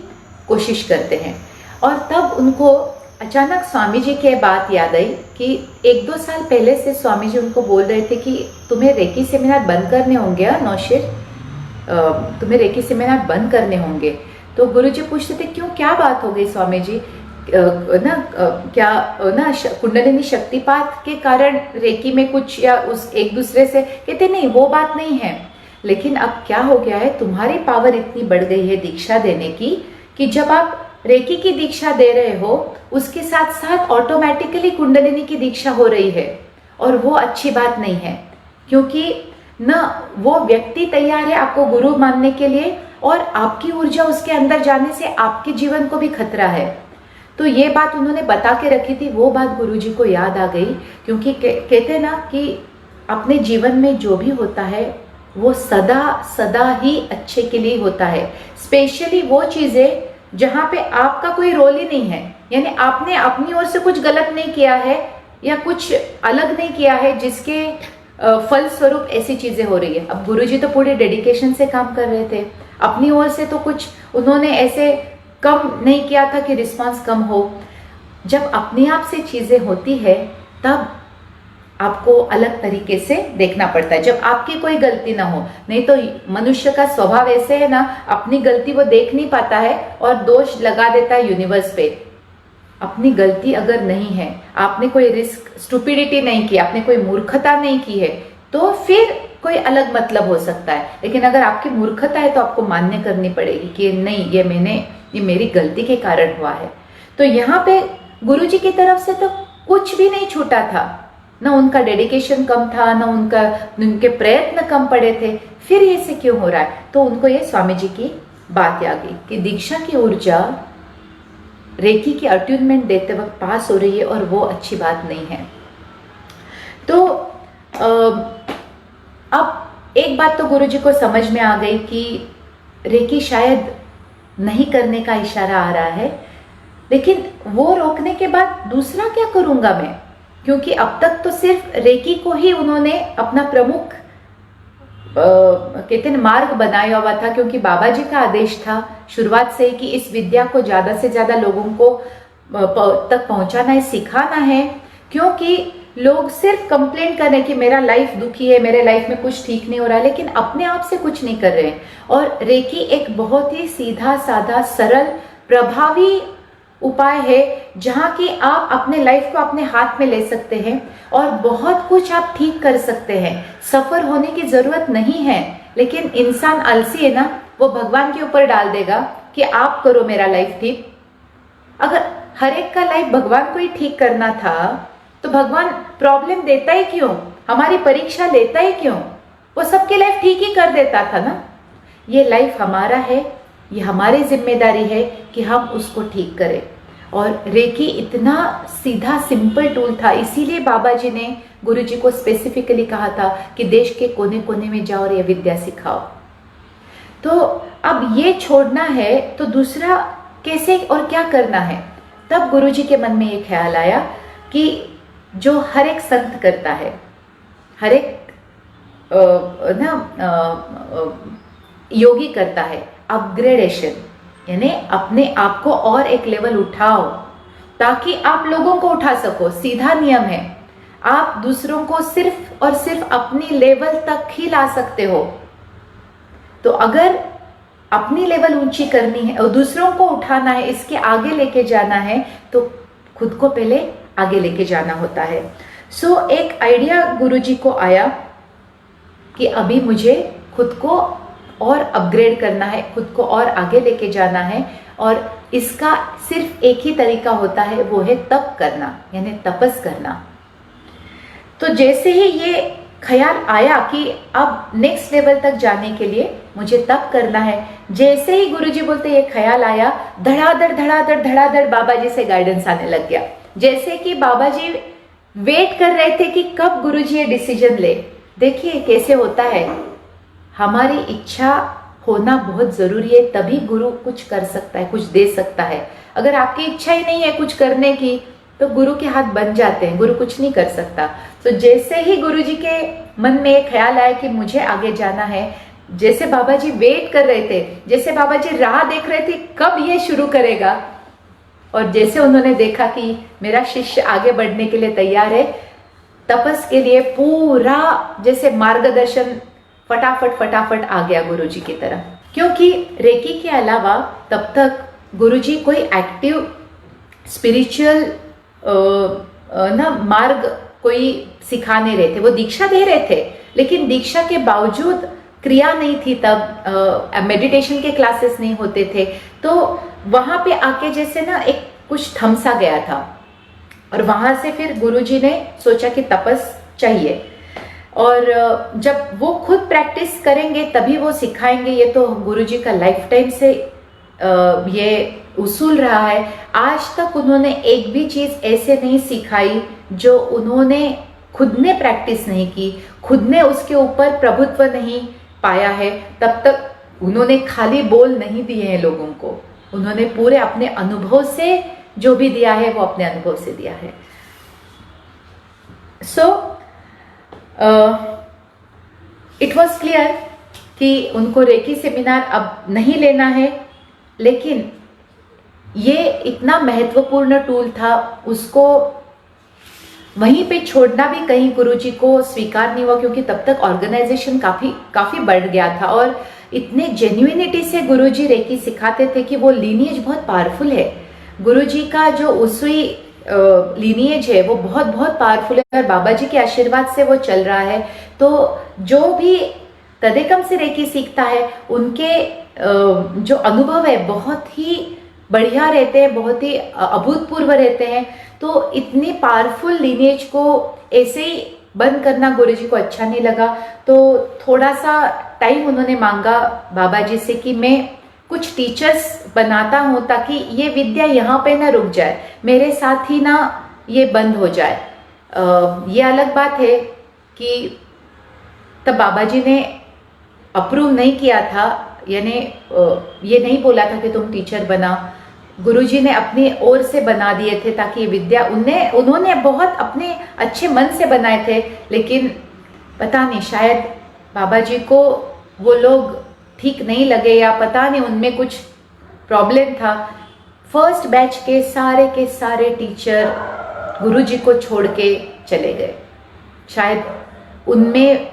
कोशिश करते हैं। और तब उनको अचानक स्वामी जी की बात याद आई कि 1-2 साल पहले से स्वामी जी उनको बोल रहे थे कि तुम्हें रेकी सेमिनार बंद करने होंगे, नौशीर तुम्हें रेकी सेमिनार बंद करने होंगे। तो गुरुजी पूछते थे क्यों, क्या बात हो गई स्वामी जी, क्या कुंडलिनी शक्तिपात के कारण रेकी में कुछ या उस एक दूसरे से, कहते नहीं वो बात नहीं है, लेकिन अब क्या हो गया है, तुम्हारी पावर इतनी बढ़ गई है दीक्षा देने की कि जब आप रेकी की दीक्षा दे रहे हो उसके साथ साथ ऑटोमेटिकली कुंडलिनी की दीक्षा हो रही है। और वो अच्छी बात नहीं है, क्योंकि न वो व्यक्ति तैयार है आपको गुरु मानने के लिए और आपकी ऊर्जा उसके अंदर जाने से आपके जीवन को भी खतरा है। तो ये बात उन्होंने बता के रखी थी, वो बात गुरुजी को याद आ गई। क्योंकि कहते ना कि अपने जीवन में जो भी होता है वो सदा सदा ही अच्छे के लिए होता है। स्पेशली वो चीज़ें जहाँ पे आपका कोई रोल ही नहीं है, यानी आपने अपनी ओर से कुछ गलत नहीं किया है या कुछ अलग नहीं किया है जिसके फल स्वरूप ऐसी चीज़ें हो रही है। अब गुरुजी तो पूरे डेडिकेशन से काम कर रहे थे, अपनी ओर से तो कुछ उन्होंने ऐसे कम नहीं किया था कि रिस्पांस कम हो। जब अपने आप से चीज़ें होती है तब आपको अलग तरीके से देखना पड़ता है, जब आपकी कोई गलती ना हो। नहीं तो मनुष्य का स्वभाव ऐसे है ना, अपनी गलती वो देख नहीं पाता है और दोष लगा देता है यूनिवर्स पे। अपनी गलती अगर नहीं है, आपने कोई रिस्क स्टुपिडिटी नहीं की, आपने कोई मूर्खता नहीं की है, तो फिर कोई अलग मतलब हो सकता है। लेकिन अगर आपकी मूर्खता है तो आपको मान्य करनी पड़ेगी कि नहीं, ये मेरी गलती के कारण हुआ है। तो यहाँ पे गुरुजी की तरफ से तो कुछ भी नहीं छूटा था, ना उनका डेडिकेशन कम था, ना उनके प्रयत्न कम पड़े थे, फिर ये से क्यों हो रहा है? तो उनको ये स्वामी जी की बात आ गई कि दीक्षा की ऊर्जा रेकी की अट्यूनमेंट देते वक्त पास हो रही है और वो अच्छी बात नहीं है। तो अब एक बात तो गुरुजी को समझ में आ गई कि रेकी शायद नहीं करने का इशारा आ रहा है, लेकिन वो रोकने के बाद दूसरा क्या करूंगा मैं? क्योंकि अब तक तो सिर्फ रेकी को ही उन्होंने अपना प्रमुख कहते हैं मार्ग बनाया हुआ था, क्योंकि बाबा जी का आदेश था शुरुआत से कि इस विद्या को ज़्यादा से ज़्यादा लोगों को तक पहुंचाना है, सिखाना है। क्योंकि लोग सिर्फ कंप्लेंट कर रहे हैं कि मेरा लाइफ दुखी है, मेरे लाइफ में कुछ ठीक नहीं हो रहा है, लेकिन अपने आप से कुछ नहीं कर रहे हैं। और रेकी एक बहुत ही सीधा साधा सरल प्रभावी उपाय है जहाँ की आप अपने लाइफ को अपने हाथ में ले सकते हैं और बहुत कुछ आप ठीक कर सकते हैं। सफर होने की जरूरत नहीं है, लेकिन इंसान आलसी है ना, वो भगवान के ऊपर डाल देगा कि आप करो मेरा लाइफ ठीक। अगर हर एक का लाइफ भगवान को ही ठीक करना था तो भगवान प्रॉब्लम देता ही क्यों, हमारी परीक्षा लेता ही क्यों? वो सबकी लाइफ ठीक ही कर देता था ना। ये लाइफ हमारा है, ये हमारी जिम्मेदारी है कि हम उसको ठीक करें। और रेकी इतना सीधा सिंपल टूल था, इसीलिए बाबा जी ने गुरु जी को स्पेसिफिकली कहा था कि देश के कोने कोने में जाओ और ये विद्या सिखाओ। तो अब ये छोड़ना है तो दूसरा कैसे और क्या करना है? तब गुरु जी के मन में ये ख्याल आया कि जो हर एक संत करता है, हर एक योगी करता है, अपग्रेडेशन, यानी अपने आप को और एक लेवल उठाओ ताकि आप लोगों को उठा सको। सीधा नियम है, आप दूसरों को सिर्फ और सिर्फ अपनी लेवल तक ही ला सकते हो। तो अगर अपनी लेवल ऊंची करनी है और दूसरों को उठाना है, इसके आगे लेके जाना है, तो खुद को पहले आगे लेके जाना होता है। सो एक आइडिया गुरुजी को आया कि अभी मुझे खुद को और अपग्रेड करना है, खुद को और आगे लेके जाना है, और इसका सिर्फ एक ही तरीका होता है, वो है तप करना, यानी तपस करना। तो जैसे ही ये ख्याल आया कि अब नेक्स्ट लेवल तक जाने के लिए मुझे तप करना है, जैसे ही गुरुजी बोलते ये ख्याल आया, धड़ाधड़ धड़ाधड़ धड़ाधड़ बाबा जी से गाइडेंस आने लग गया। जैसे कि बाबा जी वेट कर रहे थे कि कब गुरुजी ये डिसीजन ले। देखिए कैसे होता है, हमारी इच्छा होना बहुत जरूरी है, तभी गुरु कुछ कर सकता है, कुछ दे सकता है। अगर आपकी इच्छा ही नहीं है कुछ करने की तो गुरु के हाथ बन जाते हैं, गुरु कुछ नहीं कर सकता। तो जैसे ही गुरुजी के मन में एक ख्याल आया कि मुझे आगे जाना है, जैसे बाबा जी वेट कर रहे थे, जैसे बाबा जी राह देख रहे थे कब ये शुरू करेगा, और जैसे उन्होंने देखा कि मेरा शिष्य आगे बढ़ने के लिए तैयार है, तपस के लिए पूरा जैसे मार्गदर्शन फटाफट फटाफट आ गया गुरुजी की तरफ। क्योंकि रेकी के अलावा तब तक गुरुजी कोई एक्टिव स्पिरिचुअल ना मार्ग कोई सिखा नहीं रहे थे। वो दीक्षा दे रहे थे, लेकिन दीक्षा के बावजूद क्रिया नहीं थी, तब मेडिटेशन के क्लासेस नहीं होते थे। तो वहां पे आके जैसे ना एक कुछ थमसा गया था, और वहां से फिर गुरुजी ने सोचा कि तपस चाहिए, और जब वो खुद प्रैक्टिस करेंगे तभी वो सिखाएंगे। ये तो गुरुजी का लाइफ टाइम से ये उसूल रहा है। आज तक उन्होंने एक भी चीज ऐसे नहीं सिखाई जो उन्होंने खुद ने प्रैक्टिस नहीं की, खुद ने उसके ऊपर प्रभुत्व नहीं पाया है। तब तक उन्होंने खाली बोल नहीं दिए हैं लोगों को, उन्होंने पूरे अपने अनुभव से जो भी दिया है वो अपने अनुभव से दिया है। सो इट वॉज क्लियर कि उनको रेकी सेमिनार अब नहीं लेना है, लेकिन ये इतना महत्वपूर्ण टूल था, उसको वहीं पे छोड़ना भी कहीं गुरुजी को स्वीकार नहीं हुआ, क्योंकि तब तक ऑर्गेनाइजेशन काफी बढ़ गया था, और इतने जेन्युइनिटी से गुरुजी रेकी सिखाते थे कि वो लीनिएज बहुत पावरफुल है। गुरुजी का जो उसुई लीनिएज है वो बहुत बहुत पावरफुल है, और बाबा जी के आशीर्वाद से वो चल रहा है। तो जो भी तदेकम से रेकी सीखता है, उनके जो अनुभव है बहुत ही बढ़िया रहते हैं, बहुत ही अभूतपूर्व रहते हैं। तो इतनी पावरफुल लीनेज को ऐसे ही बंद करना गुरुजी को अच्छा नहीं लगा। तो थोड़ा सा टाइम उन्होंने मांगा बाबा जी से कि मैं कुछ टीचर्स बनाता हूँ ताकि ये विद्या यहाँ पे ना रुक जाए, मेरे साथ ही ना ये बंद हो जाए। ये अलग बात है कि तब बाबा जी ने अप्रूव नहीं किया था, यानी ये नहीं बोला था कि तुम टीचर बना। गुरुजी ने अपनी ओर से बना दिए थे ताकि ये विद्या उन्होंने बहुत अपने अच्छे मन से बनाए थे, लेकिन पता नहीं शायद बाबा जी को वो लोग ठीक नहीं लगे या पता नहीं उनमें कुछ प्रॉब्लम था। फर्स्ट बैच के सारे टीचर गुरुजी को छोड़ के चले गए। शायद उनमें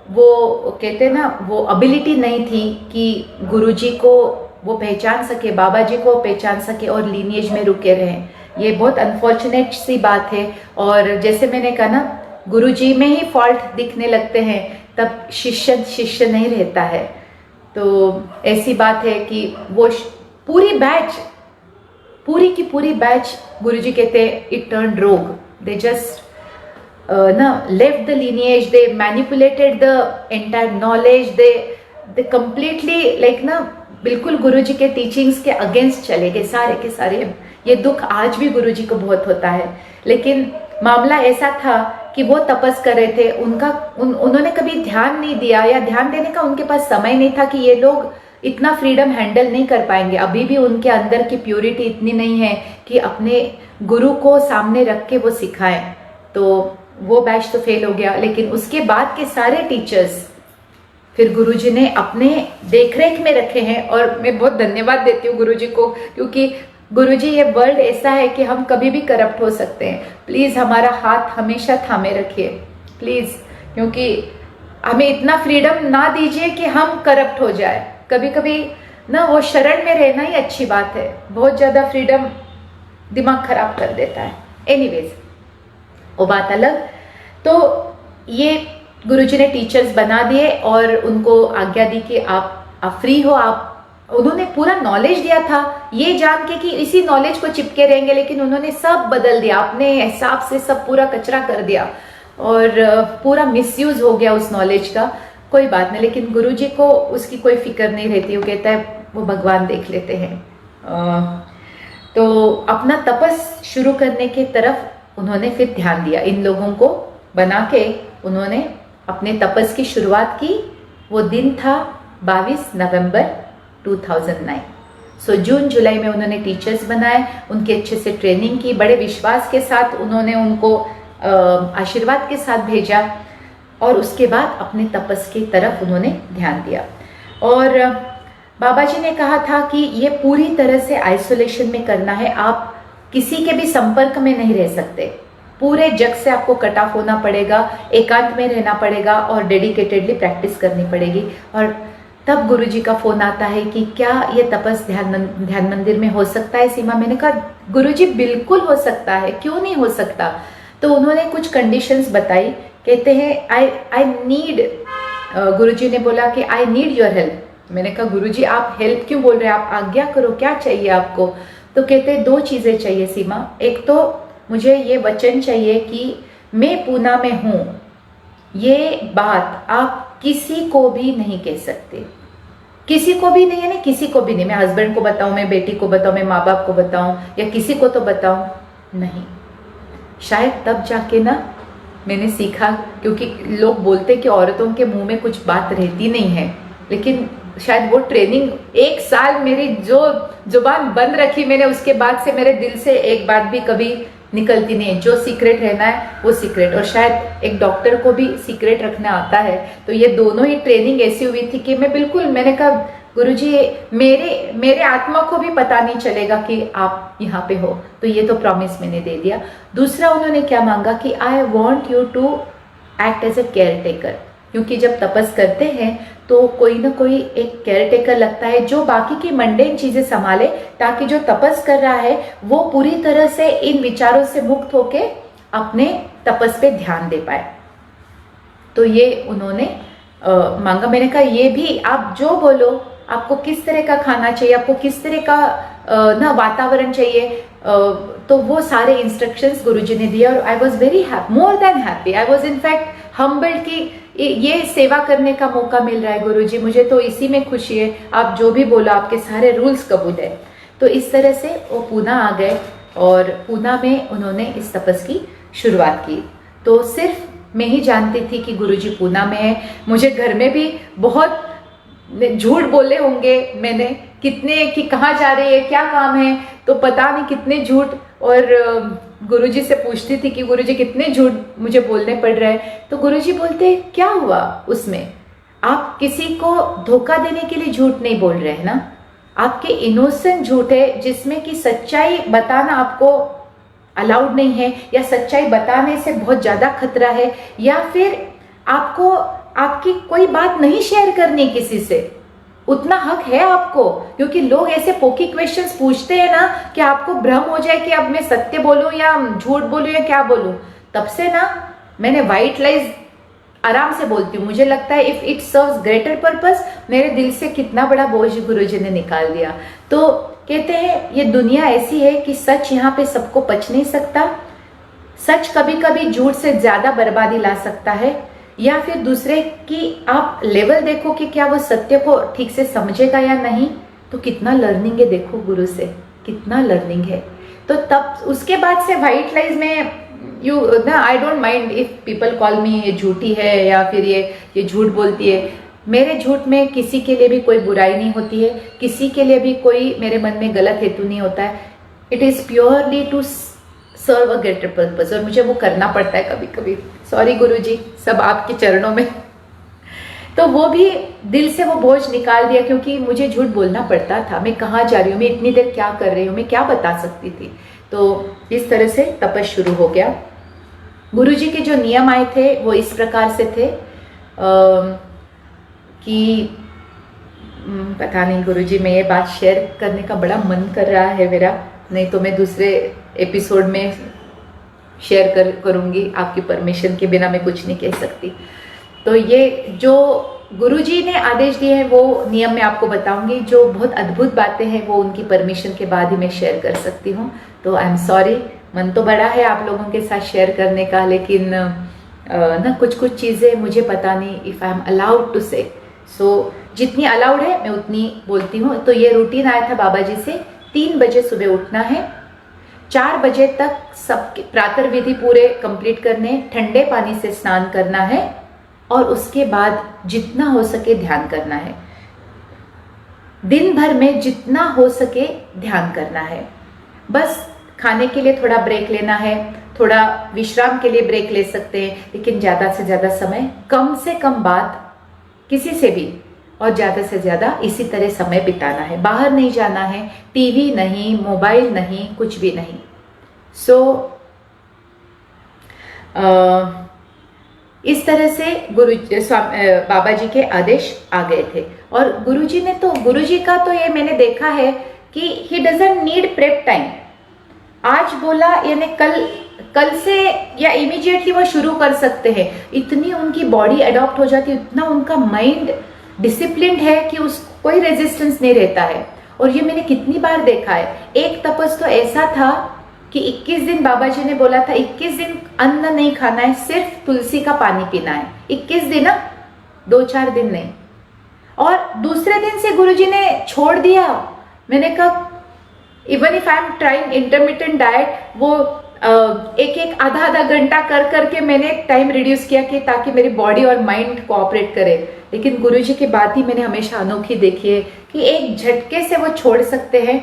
वो कहते ना वो एबिलिटी नहीं थी कि गुरुजी को वो पहचान सके, बाबा जी को पहचान सके और लीनिएज में रुके रहें। ये बहुत अनफॉर्चुनेट सी बात है। और जैसे मैंने कहा ना, गुरुजी में ही फॉल्ट दिखने लगते हैं तब शिष्य नहीं रहता है। तो ऐसी बात है कि वो पूरी की पूरी बैच गुरुजी कहते हैं इट टर्न रोग। They just left the lineage, they manipulated the entire knowledge, they completely बिल्कुल गुरुजी के टीचिंग्स के अगेंस्ट चले गए सारे के सारे। ये दुख आज भी गुरुजी को बहुत होता है। लेकिन मामला ऐसा था कि वो तपस कर रहे थे, उन्होंने कभी ध्यान नहीं दिया या ध्यान देने का उनके पास समय नहीं था कि ये लोग इतना फ्रीडम हैंडल नहीं कर पाएंगे। अभी भी उनके अंदर की प्योरिटी इतनी नहीं है कि अपने गुरु को सामने रख के वो सिखाएं। तो वो बैच तो फेल हो गया। लेकिन उसके बाद के सारे टीचर्स फिर गुरुजी ने अपने देखरेख में रखे हैं। और मैं बहुत धन्यवाद देती हूँ गुरुजी को, क्योंकि गुरुजी ये वर्ल्ड ऐसा है कि हम कभी भी करप्ट हो सकते हैं। प्लीज़ हमारा हाथ हमेशा थामे रखिए प्लीज़, क्योंकि हमें इतना फ्रीडम ना दीजिए कि हम करप्ट हो जाए। कभी कभी ना वो शरण में रहना ही अच्छी बात है, बहुत ज़्यादा फ्रीडम दिमाग खराब कर देता है। एनीवेज वो बात अलग। तो ये गुरुजी ने टीचर्स बना दिए और उनको आज्ञा दी कि आप फ्री हो। उन्होंने पूरा नॉलेज दिया था ये जान के कि इसी नॉलेज को चिपके रहेंगे, लेकिन उन्होंने सब बदल दिया, अपने हिसाब से सब पूरा कचरा कर दिया और पूरा मिसयूज हो गया उस नॉलेज का। कोई बात नहीं, लेकिन गुरुजी को उसकी कोई फिक्र नहीं रहती। वो कहता है वो भगवान देख लेते हैं। तो अपना तपस शुरू करने की तरफ उन्होंने फिर ध्यान दिया। इन लोगों को बना के उन्होंने अपने तपस की शुरुआत की। वो दिन था 22 नवंबर 2009। सो जून जुलाई में उन्होंने टीचर्स बनाए, उनकी अच्छे से ट्रेनिंग की, बड़े विश्वास के साथ उन्होंने उनको आशीर्वाद के साथ भेजा और उसके बाद अपने तपस की तरफ उन्होंने ध्यान दिया। और बाबा जी ने कहा था कि ये पूरी तरह से आइसोलेशन में करना है, आप किसी के भी संपर्क में नहीं रह सकते, पूरे जग से आपको कट ऑफ होना पड़ेगा, एकांत में रहना पड़ेगा और डेडिकेटेडली प्रैक्टिस करनी पड़ेगी। और तब गुरुजी का फोन आता है कि क्या ये तपस ध्यान मंदिर में हो सकता है सीमा? मैंने कहा गुरुजी बिल्कुल हो सकता है, क्यों नहीं हो सकता। तो उन्होंने कुछ कंडीशंस बताई। कहते हैं आई नीड, गुरुजी ने बोला कि आई नीड योर हेल्प। मैंने कहा गुरुजी आप हेल्प क्यों बोल रहे हैं, आप आज्ञा करो, क्या चाहिए आपको? तो कहते हैं 2 चीज़ें चाहिए सीमा। एक तो मुझे ये वचन चाहिए कि मैं पूना में हूँ, ये बात आप किसी को भी नहीं कह सकते, किसी को भी नहीं, यानी किसी को भी नहीं। मैं हस्बैंड को बताऊँ, मैं बेटी को बताऊँ, मैं माँ बाप को बताऊँ या किसी को तो बताऊँ नहीं। शायद तब जाके ना मैंने सीखा, क्योंकि लोग बोलते कि औरतों के मुंह में कुछ बात रहती नहीं है, लेकिन शायद वो ट्रेनिंग 1 साल मेरी जो जुबान बंद रखी मैंने, उसके बाद से मेरे दिल से एक बात भी कभी निकलती नहीं है। जो सीक्रेट रहना है वो सीक्रेट, और शायद एक डॉक्टर को भी सीक्रेट रखना आता है। तो ये दोनों ही ट्रेनिंग ऐसी हुई थी कि मैं बिल्कुल, मैंने कहा गुरुजी मेरे आत्मा को भी पता नहीं चलेगा कि आप यहाँ पे हो। तो ये तो प्रॉमिस मैंने दे दिया। दूसरा उन्होंने क्या मांगा कि I want you to act as a caretaker, क्योंकि जब तपस करते हैं तो कोई ना कोई एक केयर टेकर लगता है जो बाकी की मंडेन चीजें संभाले, ताकि जो तपस कर रहा है वो पूरी तरह से इन विचारों से मुक्त होके अपने तपस पे ध्यान दे पाए। तो ये उन्होंने मांगा। मैंने कहा ये भी आप जो बोलो आपको किस तरह का खाना चाहिए, आपको किस तरह का ना वातावरण चाहिए, तो वो सारे इंस्ट्रक्शंस गुरुजी ने दिए और I was very more than happy. I was in fact humbled कि ये सेवा करने का मौका मिल रहा है गुरुजी, मुझे तो इसी में खुशी है, आप जो भी बोला आपके सारे रूल्स कबूल है। तो इस तरह से वो पूना आ गए और पूना में उन्होंने इस तपस की शुरुआत की। तो सिर्फ मैं ही जानती थी कि गुरुजी पूना में है। मुझे घर में भी बहुत झूठ बोले होंगे मैंने, कितने कि कहाँ जा रही है, क्या काम है, तो पता नहीं कितने झूठ, और गुरुजी से पूछती थी कि गुरुजी कितने झूठ मुझे बोलने पड़ रहे हैं। तो गुरुजी बोलते क्या हुआ उसमें, आप किसी को धोखा देने के लिए झूठ नहीं बोल रहे हैं ना, आपके इनोसेंट झूठ है जिसमें कि सच्चाई बताना आपको अलाउड नहीं है, या सच्चाई बताने से बहुत ज़्यादा खतरा है, या फिर आपको आपकी कोई बात नहीं शेयर करनी किसी से, उतना हक है आपको। क्योंकि लोग ऐसे पोकी क्वेश्चंस पूछते हैं ना कि आपको भ्रम हो जाए कि अब मैं सत्य बोलूं या झूठ बोलूं या क्या बोलूं। तब से ना मैंने वाइट लाइज आराम से बोलती हूँ। मुझे लगता है if it serves greater purpose, मेरे दिल से कितना बड़ा बोझ गुरुजी ने निकाल दिया। तो कहते हैं ये दुनिया ऐसी है कि सच यहाँ पे सबको पच नहीं सकता, सच कभी कभी झूठ से ज्यादा बर्बादी ला सकता है, या फिर दूसरे की आप लेवल देखो कि क्या वो सत्य को ठीक से समझेगा या नहीं। तो कितना लर्निंग है देखो गुरु से, कितना लर्निंग है। तो तब उसके बाद से व्हाइट लाइज में यू ना, I don't mind if people call मी ये झूठी है या फिर ये झूठ बोलती है। मेरे झूठ में किसी के लिए भी कोई बुराई नहीं होती है, किसी के लिए भी कोई मेरे मन में गलत हेतु नहीं होता है। It is purely to serve a greater purpose, और मुझे वो करना पड़ता है कभी कभी। सॉरी गुरुजी, सब आपके चरणों में। तो वो भी दिल से वो बोझ निकाल दिया, क्योंकि मुझे झूठ बोलना पड़ता था। मैं कहाँ जा रही हूँ, मैं इतनी देर क्या कर रही हूँ, मैं क्या बता सकती थी। तो इस तरह से तपस शुरू हो गया। गुरुजी के जो नियम आए थे वो इस प्रकार से थे कि पता नहीं गुरुजी, मैं ये बात शेयर करने का बड़ा मन कर रहा है मेरा, नहीं तो मैं दूसरे एपिसोड में शेयर करूँगी। आपकी परमिशन के बिना मैं कुछ नहीं कह सकती। तो ये जो गुरुजी ने आदेश दिए हैं वो नियम मैं आपको बताऊंगी। जो बहुत अद्भुत बातें हैं वो उनकी परमिशन के बाद ही मैं शेयर कर सकती हूँ। तो आई एम सॉरी, मन तो बड़ा है आप लोगों के साथ शेयर करने का, लेकिन ना कुछ चीज़ें मुझे पता नहीं if I am allowed to say. So जितनी अलाउड है मैं उतनी बोलती हूँ। तो ये रूटीन आया था बाबा जी से, 3 बजे सुबह उठना है, 4 बजे तक सब प्रातः विधि पूरे कंप्लीट करने, ठंडे पानी से स्नान करना है, और उसके बाद जितना हो सके ध्यान करना है। दिन भर में जितना हो सके ध्यान करना है। बस खाने के लिए थोड़ा ब्रेक लेना है, थोड़ा विश्राम के लिए ब्रेक ले सकते हैं, लेकिन ज़्यादा से ज़्यादा समय, कम से कम बात किसी से भी, और ज़्यादा से ज़्यादा इसी तरह समय बिताना है। बाहर नहीं जाना है, टीवी नहीं, मोबाइल नहीं, कुछ भी नहीं। सो इस तरह से बाबा जी के आदेश आ गए थे। और गुरुजी का तो ये मैंने देखा है कि he doesn't need prep time. आज बोला यानी कल से या इमीडिएटली वो शुरू कर सकते हैं। इतनी उनकी बॉडी अडॉप्ट हो जाती है, इतना उनका माइंड डिसिप्लिन्ड है कि उसको कोई रेजिस्टेंस नहीं रहता है। और ये मैंने कितनी बार देखा है। एक तपस तो ऐसा था कि 21 दिन बाबा जी ने बोला था 21 दिन अन्न नहीं खाना है, सिर्फ तुलसी का पानी पीना है। 21 दिन ना, 2-4 दिन नहीं। और दूसरे दिन से गुरुजी ने छोड़ दिया। मैंने कहा even if I am trying intermittent diet, वो एक आधा घंटा कर करके मैंने टाइम रिड्यूस किया कि ताकि मेरी बॉडी और माइंड कोऑपरेट करे। लेकिन गुरुजी की बात ही मैंने हमेशा अनोखी देखी है कि एक झटके से वो छोड़ सकते हैं,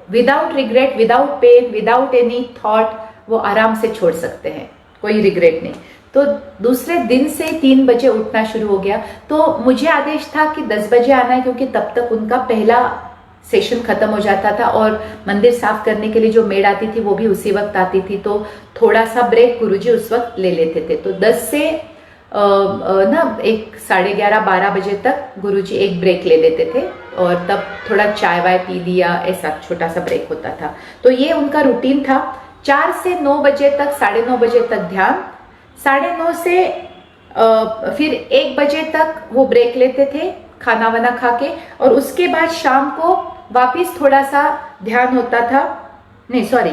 without regret, without pain, without any thought, वो आराम से छोड़ सकते हैं, कोई रिग्रेट नहीं। तो दूसरे दिन से 3 बजे उठना शुरू हो गया। तो मुझे आदेश था कि 10 बजे आना है, क्योंकि तब तक उनका पहला सेशन खत्म हो जाता था और मंदिर साफ करने के लिए जो मेड आती थी वो भी उसी वक्त आती थी। तो थोड़ा सा ब्रेक गुरुजी उस वक्त ले लेते थे। तो 10 से ना 11:30-12 बजे तक गुरुजी एक ब्रेक ले लेते थे, और तब थोड़ा चाय वाय पी लिया, ऐसा छोटा सा ब्रेक होता था। तो ये उनका रूटीन था। 4 से 9 बजे तक, 9:30 बजे तक ध्यान, 9:30 से फिर 1 बजे तक वो ब्रेक लेते थे, खाना वाना खा के, और उसके बाद शाम को वापस थोड़ा सा ध्यान होता था, नहीं सॉरी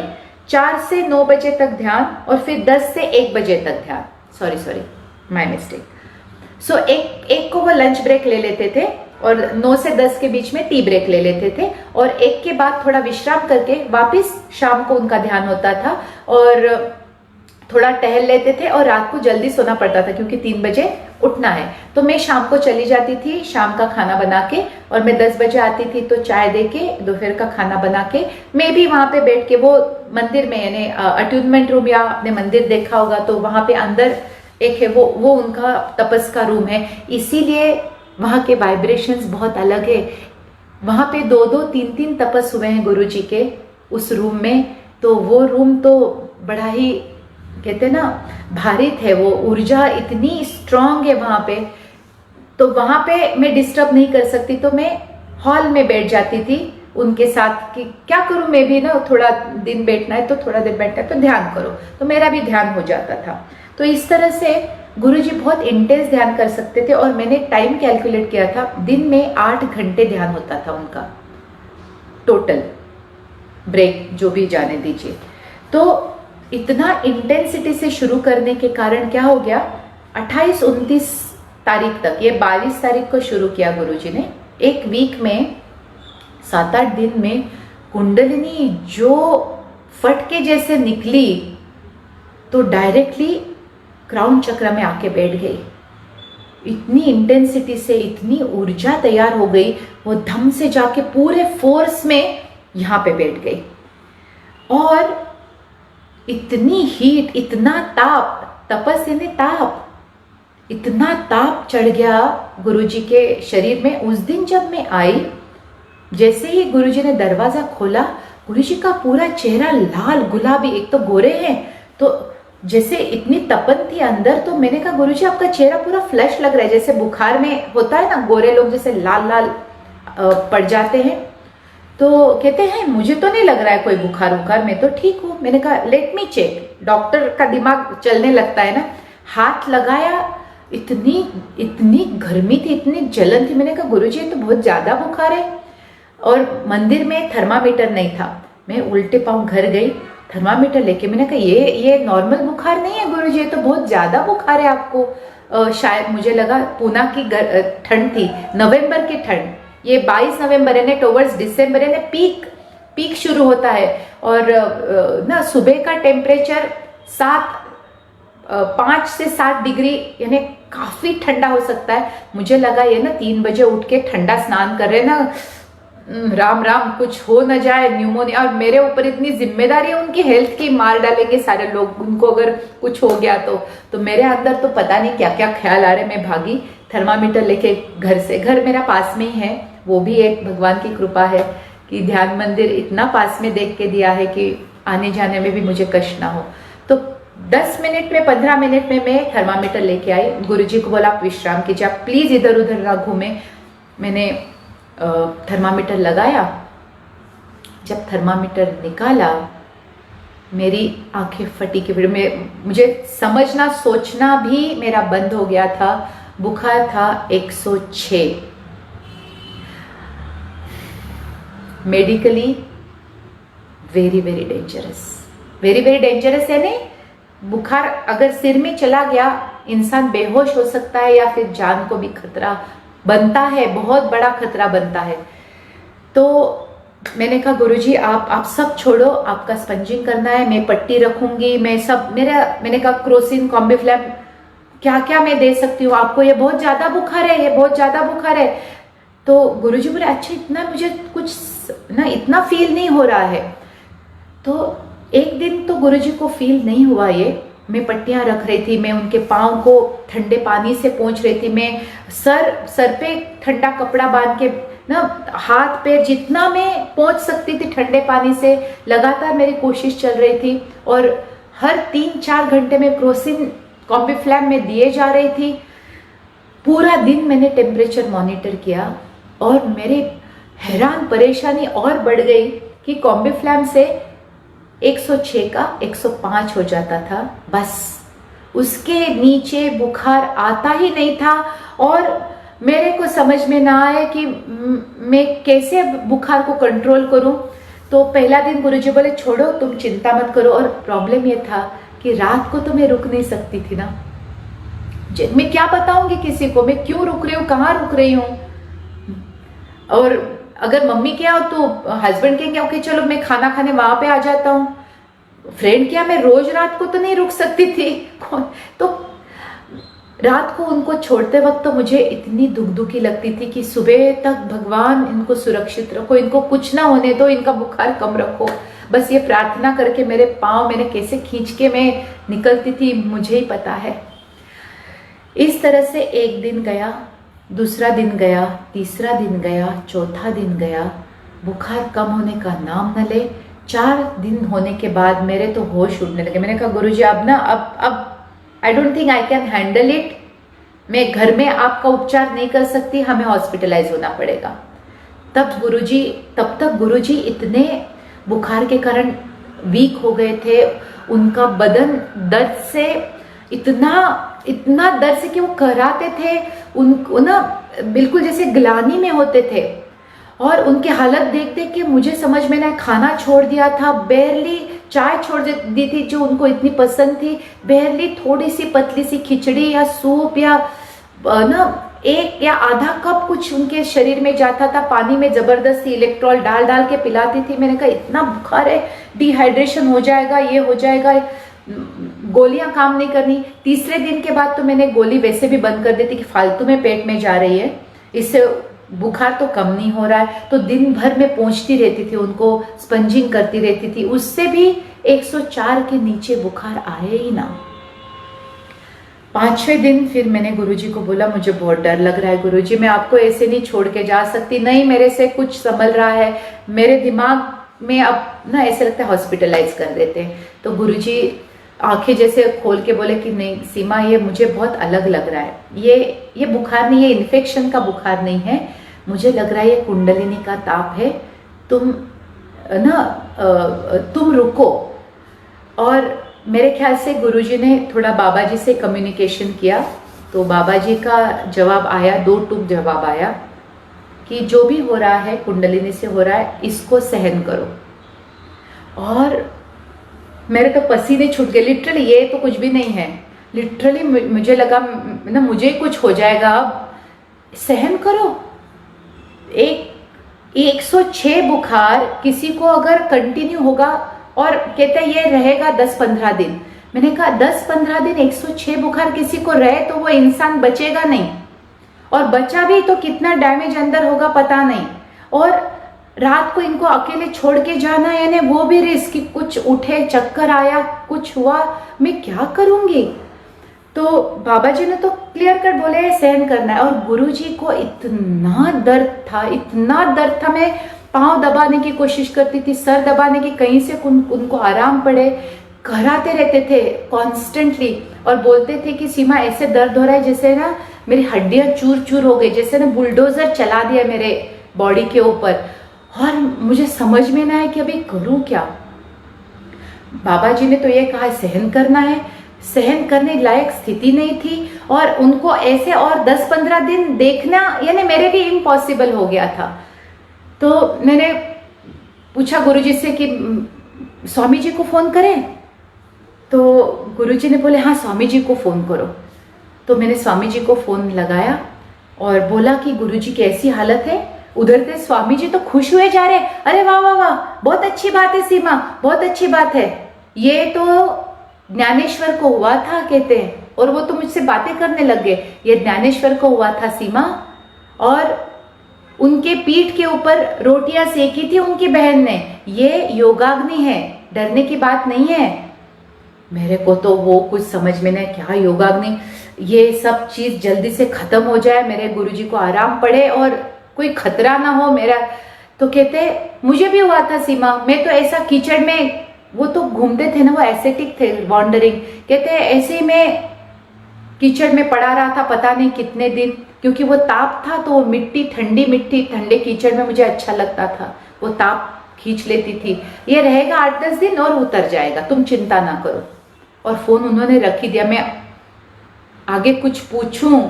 4 से 9 बजे तक ध्यान, और फिर 10 से 1 बजे तक ध्यान, सॉरी माय मिस्टेक। सो एक को वो लंच ब्रेक ले लेते थे, और 9 से 10 के बीच में टी ब्रेक ले लेते थे, और 1 के बाद थोड़ा विश्राम करके वापस शाम को उनका ध्यान होता था, और थोड़ा टहल लेते थे, और रात को जल्दी सोना पड़ता था क्योंकि 3 बजे उठना है। तो मैं शाम को चली जाती थी शाम का खाना बना के, और मैं 10 बजे आती थी तो चाय दे के दोपहर का खाना बना के मैं भी वहाँ पे बैठ के, वो मंदिर में यानी अट्यूनमेंट रूम, या आपने मंदिर देखा होगा तो वहाँ पे अंदर एक है, वो उनका तपस का रूम है, इसीलिए वहाँ के वाइब्रेशंस बहुत अलग है। वहाँ पे 2-2, 3-3 तपस हुए हैं गुरु जी के उस रूम में, तो वो रूम तो बड़ा ही कहते ना भारित है, वो ऊर्जा इतनी स्ट्रांग है वहाँ पे। तो वहाँ पे मैं डिस्टर्ब नहीं कर सकती, तो मैं हॉल में बैठ जाती थी उनके साथ कि क्या करूँ, मैं भी ना थोड़ा दिन बैठना है तो थोड़ा देर बैठना है तो ध्यान करो, तो मेरा भी ध्यान हो जाता था। तो इस तरह से गुरुजी बहुत इंटेंस ध्यान कर सकते थे, और मैंने टाइम कैलकुलेट किया था, दिन में 8 घंटे ध्यान होता था उनका टोटल, ब्रेक जो भी जाने दीजिए। तो इतना इंटेंसिटी से शुरू करने के कारण क्या हो गया, 28-29 तारीख तक, ये 22 तारीख को शुरू किया गुरुजी ने, एक वीक में 7-8 दिन में कुंडलिनी जो फटके जैसे निकली, तो डायरेक्टली क्राउन चक्र में आके बैठ गई। इतनी इंटेंसिटी से इतनी ऊर्जा तैयार हो गई, वो धम से जाके पूरे फोर्स में यहाँ पे बैठ गई, और इतनी हीट, इतना ताप, तपस यानी ताप, इतना ताप चढ़ गया गुरुजी के शरीर में। उस दिन जब मैं आई, जैसे ही गुरुजी ने दरवाजा खोला, गुरुजी का पूरा चेहरा लाल गुलाबी, एक तो गोरे हैं, तो जैसे इतनी तपन थी अंदर, तो मैंने कहा गुरुजी आपका चेहरा पूरा फ्लैश लग रहा है, जैसे बुखार में होता है ना, गोरे लोग जैसे लाल लाल पड़ जाते हैं। तो कहते हैं मुझे तो नहीं लग रहा है कोई बुखार, मैं तो ठीक हूँ। मैंने कहा लेट मी चेक, डॉक्टर का दिमाग चलने लगता है ना। हाथ लगाया, इतनी गर्मी थी, इतनी जलन थी। मैंने कहा गुरुजी ये तो बहुत ज्यादा बुखार है, और मंदिर में थर्मामीटर नहीं था। मैं उल्टे पांव घर गई, थर्मामीटर लेके, मैंने कहा ये नॉर्मल बुखार नहीं है गुरुजी, ये तो बहुत ज्यादा बुखार है आपको। शायद मुझे लगा पूना की ठंड थी, नवंबर की ठंड, ये 22 नवंबर है, टुवर्ड्स दिसंबर है, पीक शुरू होता है, और ना सुबह का टेम्परेचर 5 से 7 डिग्री, यानी काफी ठंडा हो सकता है। मुझे लगा ये ना 3 बजे उठ के ठंडा स्नान कर रहे ना, राम राम कुछ हो न जाए, न्यूमोनिया, और मेरे ऊपर इतनी जिम्मेदारी है उनकी हेल्थ की, मार डालेंगे सारे लोग उनको अगर कुछ हो गया तो मेरे अंदर तो पता नहीं क्या क्या ख्याल आ रहे। मैं भागी थर्मामीटर लेके घर से, घर मेरा पास में ही है, वो भी एक भगवान की कृपा है कि ध्यान मंदिर इतना पास में देख के दिया है कि आने जाने में भी मुझे कष्ट ना हो। तो 10 मिनट में 15 मिनट में मैं थर्मामीटर लेके आई, गुरुजी को बोला आप विश्राम कीजिए, आप प्लीज इधर उधर ना घूमें। मैंने थर्मामीटर लगाया, जब थर्मामीटर निकाला मेरी आंखें फटी की फिर मुझे समझना सोचना भी मेरा बंद हो गया था। बुखार था 106, medically very very dangerous, very very dangerous. यानी बुखार अगर सिर में चला गया इंसान बेहोश हो सकता है, या फिर जान को भी खतरा बनता है, बहुत बड़ा खतरा बनता है। तो मैंने कहा गुरुजी आप सब छोड़ो, आपका स्पंजिंग करना है, मैं पट्टी रखूंगी, मैं सब मैंने कहा क्रोसिन, कॉम्बिफ्लैम, क्या क्या मैं दे सकती हूँ आपको, ये बहुत ज्यादा बुखार है, ये बहुत ज्यादा बुखार है। तो गुरुजी बोले अच्छा इतना मुझे कुछ ना इतना फील नहीं हो रहा है। तो एक दिन तो गुरुजी को फील नहीं हुआ, ये मैं पट्टियां रख रही थी, मैं उनके पाँव को ठंडे पानी से पोंछ रही थी, मैं सर पे ठंडा कपड़ा बांध के ना हाथ पैर जितना मैं पोंछ सकती थी ठंडे पानी से, लगातार मेरी कोशिश चल रही थी। और हर 3-4 घंटे में क्रोसिन कॉम्बिफ्लैम में दिए जा रही थी। पूरा दिन मैंने टेम्परेचर मॉनिटर किया, और मेरी हैरान परेशानी और बढ़ गई कि कॉम्बिफ्लैम से 106 का 105 हो जाता था, बस उसके नीचे बुखार आता ही नहीं था। और मेरे को समझ में ना आए कि मैं कैसे बुखार को कंट्रोल करूं। तो पहला दिन गुरुजी बोले छोड़ो, तुम चिंता मत करो। और प्रॉब्लम ये था कि रात को तो मैं रुक नहीं सकती थी ना। मैं क्या बताऊंगी किसी को, मैं क्यों रुक रही हूँ, कहाँ रुक रही हूँ। और अगर मम्मी क्या हो तो हस्बैंड के क्या हो कि चलो मैं खाना खाने वहां पे आ जाता हूँ। फ्रेंड क्या, मैं रोज रात को तो नहीं रुक सकती थी। तो रात को उनको छोड़ते वक्त तो मुझे इतनी दुखी लगती थी कि सुबह तक भगवान इनको सुरक्षित रखो, इनको कुछ ना होने दो, इनका बुखार कम रखो। बस ये प्रार्थना करके मेरे पाँव मैंने कैसे खींच के मैं निकलती थी मुझे ही पता है। इस तरह से एक दिन गया, दूसरा दिन गया, तीसरा दिन गया, चौथा दिन गया, बुखार कम होने का नाम न ले। 4 दिन होने के बाद मेरे तो होश उड़ने लगे। मैंने कहा गुरुजी अब ना अब I don't think I can handle it, मैं घर में आपका उपचार नहीं कर सकती, हमें हॉस्पिटलाइज होना पड़ेगा। तब तक गुरुजी इतने बुखार के कारण वीक हो गए थे, उनका बदन दर्द से इतना दर्द से कि वो कराते थे, उनको ना बिल्कुल जैसे ग्लानी में होते थे। और उनकी हालत देख देख के मुझे समझ में ना, खाना छोड़ दिया था, बेरली चाय छोड़ दी थी जो उनको इतनी पसंद थी, बेरली थोड़ी सी पतली सी खिचड़ी या सूप या ना 1 या आधा कप कुछ उनके शरीर में जाता था। पानी में जबरदस्ती इलेक्ट्रॉल डाल के पिलाती थी। मैंने कहा इतना बुखार है, डिहाइड्रेशन हो जाएगा, ये हो जाएगा, गोलियां काम नहीं करनी। तीसरे दिन के बाद तो मैंने गोली वैसे भी बंद कर दी थी कि फालतू में पेट में जा रही है, इससे बुखार तो कम नहीं हो रहा है। तो दिन भर में पहुंचती रहती थी, उनको स्पंजिंग करती रहती थी, उससे भी 104 के नीचे बुखार आए ही ना। 5वें दिन फिर मैंने गुरुजी को बोला मुझे बहुत डर लग रहा है गुरुजी, मैं आपको ऐसे नहीं छोड़ के जा सकती, नहीं मेरे से कुछ संभल रहा है, मेरे दिमाग में अब ना ऐसे लगता है हॉस्पिटलाइज कर देते हैं। तो गुरुजी आंखें जैसे खोल के बोले कि नहीं सीमा, ये मुझे बहुत अलग लग रहा है, ये बुखार नहीं, ये इन्फेक्शन का बुखार नहीं है, मुझे लग रहा है ये कुंडलिनी का ताप है, तुम रुको। और मेरे ख्याल से गुरुजी ने थोड़ा बाबा जी से कम्युनिकेशन किया, तो बाबा जी का जवाब आया, 2 टूक जवाब आया कि जो भी हो रहा है कुंडलिनी से हो रहा है, इसको सहन करो। और मेरे तो पसीने छूट गए लिटरली, ये तो कुछ भी नहीं है, लिटरली मुझे लगा ना मुझे कुछ हो जाएगा, अब सहन करो। 106 बुखार किसी को अगर कंटिन्यू होगा और कहते हैं ये रहेगा 10-15 दिन, मैंने कहा 10-15 दिन 106 बुखार किसी को रहे तो वो इंसान बचेगा नहीं, और बचा भी तो कितना डैमेज अंदर होगा पता नहीं। और रात को इनको अकेले छोड़ के जाना, यानी वो भी रिस्क कि कुछ उठे, चक्कर आया, कुछ हुआ, मैं क्या करूंगी। तो बाबा जी ने तो क्लियर कट बोले सहन करना है। और गुरुजी को इतना दर्द था, मैं पाँव दबाने की कोशिश करती थी, सर दबाने की, कहीं से उनको आराम पड़े, कराते रहते थे कॉन्स्टेंटली। और बोलते थे कि सीमा ऐसे दर्द हो रहा है जैसे ना मेरी हड्डियां चूर चूर हो गई, जैसे ना बुलडोजर चला दिया मेरे बॉडी के ऊपर। और मुझे समझ में ना आया कि अभी करूं क्या। बाबा जी ने तो ये कहा सहन करना है, सहन करने लायक स्थिति नहीं थी, और उनको ऐसे और 10-15 दिन देखना यानी मेरे लिए इम्पॉसिबल हो गया था। तो मैंने पूछा गुरुजी से कि स्वामी जी को फोन करें, तो गुरुजी ने बोले हाँ स्वामी जी को फोन करो। तो मैंने स्वामी जी को फोन लगाया और बोला कि गुरुजी की ऐसी हालत है। उधर से स्वामी जी तो खुश हुए जा रहे, अरे वाह वाह वाह, बहुत अच्छी बात है सीमा, बहुत अच्छी बात है, ये तो ज्ञानेश्वर को हुआ था कहते हैं। और वो तो मुझसे बातें करने लग गए, ये ज्ञानेश्वर को हुआ था सीमा, और उनके पीठ के ऊपर रोटियां सेकी थी उनकी बहन ने, ये योगाग्नि है, डरने की बात नहीं है। मेरे को तो वो कुछ समझ में नहीं, क्या योगाग्नि, ये सब चीज जल्दी से खत्म हो जाए, मेरे गुरुजी को आराम पड़े और कोई खतरा ना हो मेरा। तो कहते मुझे भी हुआ था सीमा, मैं तो ऐसा कीचड़ में, वो तो घूमते थे ना, वो एसेटिक थे, वॉन्डरिंग, कहते ऐसे ही मैं कीचड़ में पड़ा रहा था पता नहीं कितने दिन, क्योंकि वो ताप था तो वो मिट्टी, ठंडी मिट्टी, ठंडे कीचड़ में मुझे अच्छा लगता था, वो ताप खींच लेती थी। ये रहेगा 8-10 दिन और उतर जाएगा, तुम चिंता ना करो। और फोन उन्होंने रख ही दिया। मैं आगे कुछ पूछूं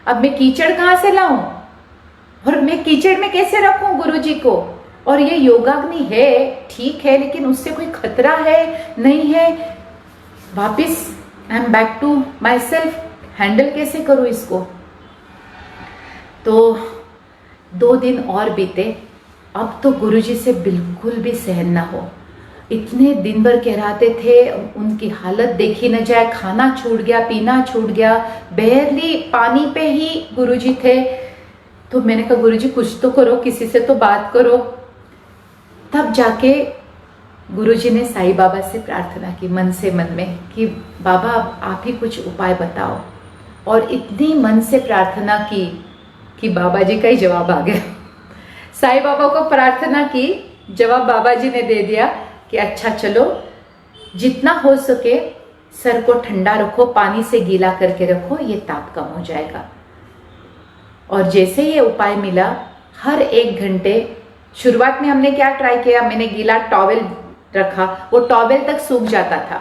अब मैं कीचड़ कहाँ से लाऊं और मैं कीचड़ में कैसे रखूं गुरुजी को। और ये योगाग्नि है, ठीक है, लेकिन उससे कोई खतरा है नहीं है। वापिस I am back to myself, handle कैसे करूं इसको। तो 2 दिन और बीते। अब तो गुरुजी से बिल्कुल भी सहन ना हो। इतने दिन भर कहराते थे, उनकी हालत देखी न जाए, खाना छूट गया, पीना छूट गया, बेरली पानी पे ही गुरुजी थे। तो मैंने कहा गुरुजी कुछ तो करो, किसी से तो बात करो। तब जाके गुरुजी ने साईं बाबा से प्रार्थना की मन से मन में कि बाबा आप ही कुछ उपाय बताओ। और इतनी मन से प्रार्थना की कि बाबा जी का ही जवाब आ गया। साईं बाबा को प्रार्थना की, जवाब बाबा जी ने दे दिया कि अच्छा चलो, जितना हो सके सर को ठंडा रखो, पानी से गीला करके रखो, ये ताप कम हो जाएगा। और जैसे ये उपाय मिला, हर 1 घंटे, शुरुआत में हमने क्या ट्राई किया, मैंने गीला टॉवेल रखा, वो टॉवेल तक सूख जाता था।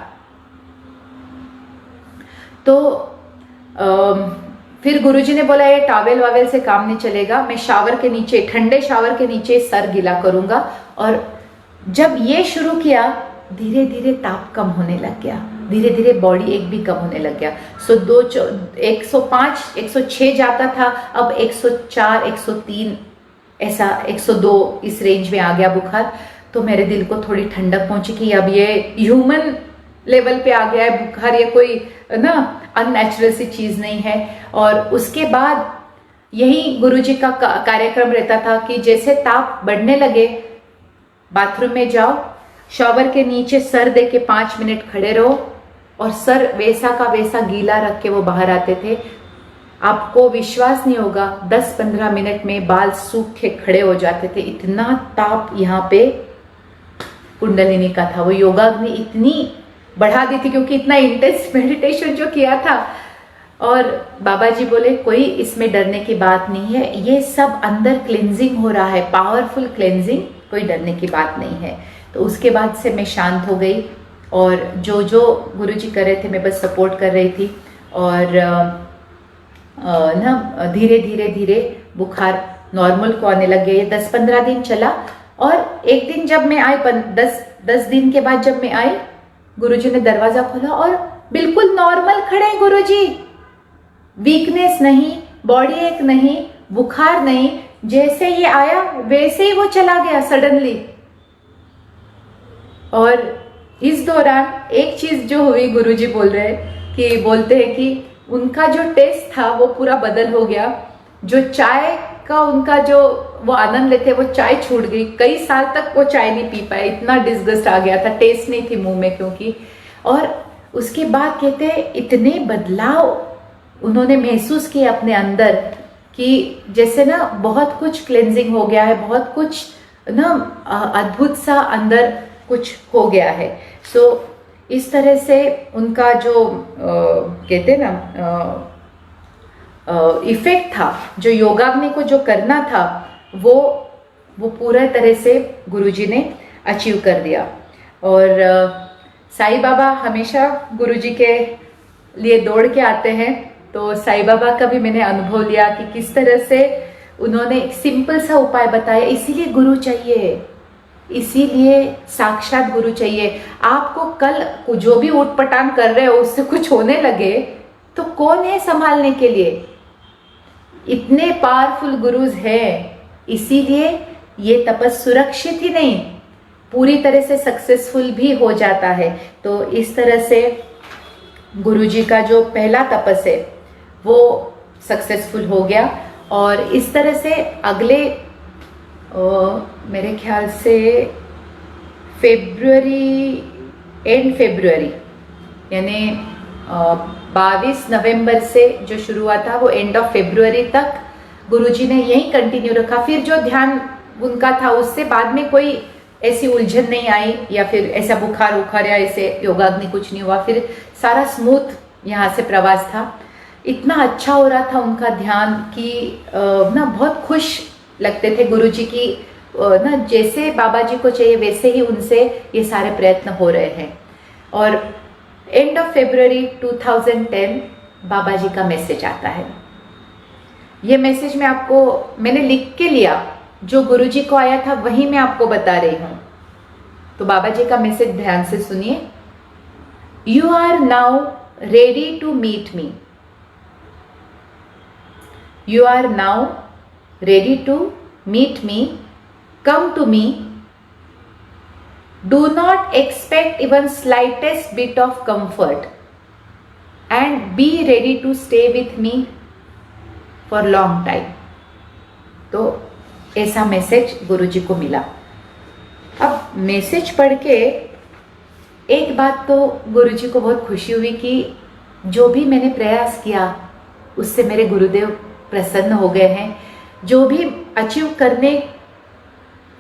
तो फिर गुरुजी ने बोला ये टॉवेल वावेल से काम नहीं चलेगा, मैं शावर के नीचे, ठंडे शावर के नीचे सर गीला करूंगा। और जब ये शुरू किया, धीरे धीरे ताप कम होने लग गया, धीरे धीरे बॉडी एक भी कम होने लग गया। 105 106 जाता था, अब 104 103 ऐसा 102 इस रेंज में आ गया बुखार। तो मेरे दिल को थोड़ी ठंडक पहुंची कि अब ये ह्यूमन लेवल पे आ गया है बुखार, ये कोई ना अननेचुरल सी चीज़ नहीं है। और उसके बाद यही गुरुजी का कार्यक्रम रहता था कि जैसे ताप बढ़ने लगे, बाथरूम में जाओ, शॉवर के नीचे सर दे के 5 मिनट खड़े रहो और सर वैसा का वैसा गीला रख के वो बाहर आते थे। आपको विश्वास नहीं होगा, 10-15 मिनट में बाल सूख के खड़े हो जाते थे। इतना ताप यहाँ पे कुंडलिनी का था, वो योगाग्नि इतनी बढ़ा दी थी क्योंकि इतना इंटेंस मेडिटेशन जो किया था। और बाबा जी बोले कोई इसमें डरने की बात नहीं है, ये सब अंदर क्लेंजिंग हो रहा है, पावरफुल क्लेंजिंग, कोई डरने की बात नहीं है। तो उसके बाद से मैं शांत हो गई और जो जो गुरुजी कर रहे थे मैं बस सपोर्ट कर रही थी। और ना धीरे धीरे धीरे बुखार नॉर्मल को आने लग गया। ये 10-15 दिन चला और एक दिन जब मैं आई, 10 दिन के बाद जब मैं आई, गुरुजी ने दरवाजा खोला और बिल्कुल नॉर्मल खड़े गुरुजी, वीकनेस नहीं, बॉडी एक नहीं, बुखार नहीं, जैसे ये आया वैसे ही वो चला गया सडनली। और इस दौरान एक चीज जो हुई, गुरुजी बोल रहे कि बोलते हैं कि उनका जो टेस्ट था वो पूरा बदल हो गया। जो चाय का उनका जो वो आनंद लेते, वो चाय छूट गई। कई साल तक वो चाय नहीं पी पाए, इतना डिस्गस्ट आ गया था, टेस्ट नहीं थी मुंह में क्योंकि। और उसके बाद कहते हैं इतने बदलाव उन्होंने महसूस किए अपने अंदर कि जैसे ना बहुत कुछ क्लेंजिंग हो गया है, बहुत कुछ ना अद्भुत सा अंदर कुछ हो गया है। सो इस तरह से उनका जो कहते हैं ना इफेक्ट था, जो योगाग्नि को जो करना था वो पूरा तरह से गुरुजी ने अचीव कर दिया। और साईं बाबा हमेशा गुरुजी के लिए दौड़ के आते हैं। तो साईं बाबा का भी मैंने अनुभव लिया कि किस तरह से उन्होंने एक सिंपल सा उपाय बताया। इसीलिए गुरु चाहिए, इसीलिए साक्षात गुरु चाहिए। आपको कल जो भी उठपटांग कर रहे हो उससे कुछ होने लगे तो कौन है संभालने के लिए? इतने पावरफुल गुरुज हैं, इसीलिए ये तपस सुरक्षित ही नहीं, पूरी तरह से सक्सेसफुल भी हो जाता है। तो इस तरह से गुरुजी का जो पहला तपस है वो सक्सेसफुल हो गया। और इस तरह से अगले मेरे ख्याल से एंड फेब्रुअरी यानी 22 नवंबर से जो शुरू हुआ था वो एंड ऑफ फेब्रुअरी तक गुरुजी ने यही कंटिन्यू रखा। फिर जो ध्यान उनका था उससे बाद में कोई ऐसी उलझन नहीं आई या फिर ऐसा बुखार उखार या ऐसे योगाग्नि कुछ नहीं हुआ। फिर सारा स्मूथ यहाँ से प्रवास था। इतना अच्छा हो रहा था उनका ध्यान कि ना बहुत खुश लगते थे गुरुजी की, ना जैसे बाबा जी को चाहिए वैसे ही उनसे ये सारे प्रयत्न हो रहे हैं। और एंड ऑफ फेब्रुअरी 2010 बाबा जी का मैसेज आता है ये मैसेज मैंने लिख के लिया, जो गुरुजी को आया था वही मैं आपको बता रही हूँ। तो बाबा जी का मैसेज ध्यान से सुनिए। You are now ready to meet me. You are now ready to meet me, come to me. Do not expect even slightest bit of comfort and be ready to stay with me for long time. तो ऐसा message गुरुजी को मिला। अब message पढ़ के एक बात तो गुरुजी को बहुत खुशी हुई कि जो भी मैंने प्रयास किया उससे मेरे गुरुदेव प्रसन्न हो गए हैं, जो भी अचीव करने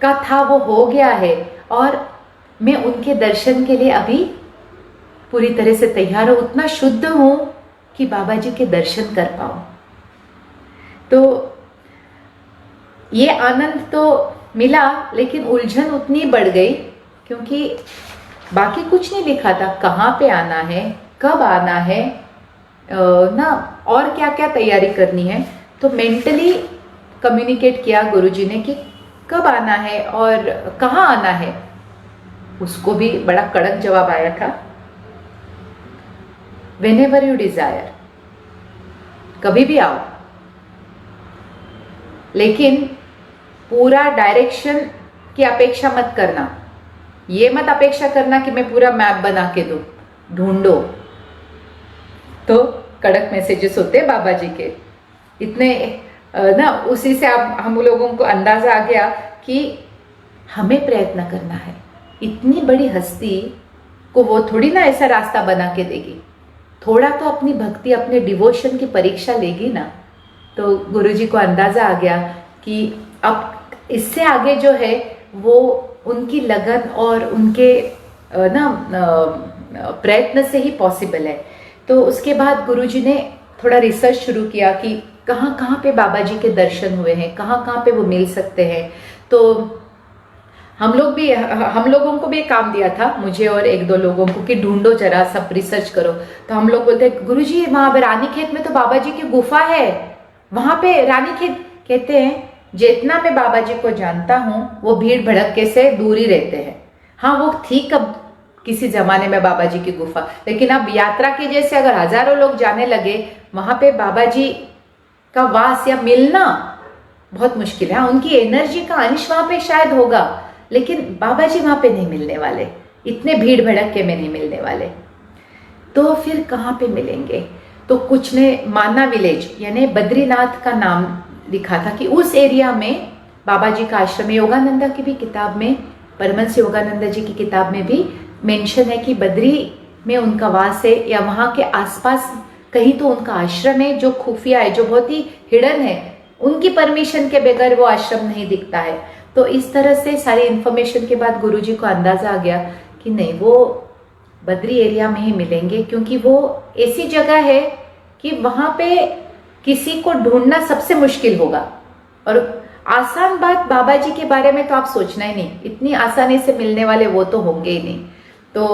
का था वो हो गया है और मैं उनके दर्शन के लिए अभी पूरी तरह से तैयार हूँ, उतना शुद्ध हूँ कि बाबा जी के दर्शन कर पाऊँ। तो ये आनंद तो मिला, लेकिन उलझन उतनी बढ़ गई क्योंकि बाकी कुछ नहीं लिखा था, कहाँ पे आना है, कब आना है ना, और क्या क्या तैयारी करनी है। तो मेंटली कम्युनिकेट किया गुरुजी ने कि कब आना है और कहाँ आना है। उसको भी बड़ा कड़क जवाब आया था, व्हेनेवर यू डिजायर, कभी भी आओ, लेकिन पूरा डायरेक्शन की अपेक्षा मत करना। ये मत अपेक्षा करना कि मैं पूरा मैप बना के दूं, ढूंढो। तो कड़क मैसेजेस होते हैं बाबा जी के, इतने ना, उसी से हम लोगों को अंदाजा आ गया कि हमें प्रयत्न करना है। इतनी बड़ी हस्ती को वो थोड़ी ना ऐसा रास्ता बना के देगी, थोड़ा तो अपनी भक्ति, अपने डिवोशन की परीक्षा लेगी ना। तो गुरुजी को अंदाजा आ गया कि अब इससे आगे जो है वो उनकी लगन और उनके ना प्रयत्न से ही पॉसिबल है। तो उसके बाद गुरुजी ने थोड़ा रिसर्च शुरू किया कि कहाँ कहाँ पे बाबा जी के दर्शन हुए हैं, कहाँ कहाँ पे वो मिल सकते हैं। तो हम लोगों को भी एक काम दिया था, मुझे और एक दो लोगों को, कि ढूंढो जरा, सब रिसर्च करो। तो हम लोग बोलते गुरुजी वहाँ पे रानीखेत में तो बाबा जी की गुफा है, वहाँ पे रानीखेत। कहते हैं जितना मैं बाबा जी को जानता हूँ वो भीड़ भड़के से दूर ही रहते हैं। हाँ, वो थी कब किसी जमाने में बाबा जी की गुफा, लेकिन अब यात्रा की जैसे अगर हजारों लोग जाने लगे वहाँ पे बाबा जी का वास या मिलना बहुत मुश्किल है। हाँ, उनकी एनर्जी का अंश वहाँ पे शायद होगा, लेकिन बाबा जी वहाँ पे नहीं मिलने वाले, इतने भीड़ भड़के में नहीं मिलने वाले। तो फिर कहाँ पे मिलेंगे? तो कुछ ने माना विलेज यानी बद्रीनाथ का नाम लिखा था कि उस एरिया में बाबा जी का आश्रम है। योगानंदा की भी किताब में, परमहंस योगानंदा जी की किताब में भी मेंशन है कि बद्री में उनका वास है, या वहाँ के आसपास कहीं तो उनका आश्रम है जो खुफिया है, जो बहुत ही हिडन है, उनकी परमिशन के बगैर वो आश्रम नहीं दिखता है। तो इस तरह से सारी इन्फॉर्मेशन के बाद गुरुजी को अंदाजा आ गया कि नहीं, वो बद्री एरिया में ही मिलेंगे, क्योंकि वो ऐसी जगह है कि वहाँ पे किसी को ढूंढना सबसे मुश्किल होगा। और आसान बात, बाबा जी के बारे में तो आप सोचना ही नहीं, इतनी आसानी से मिलने वाले वो तो होंगे ही नहीं। तो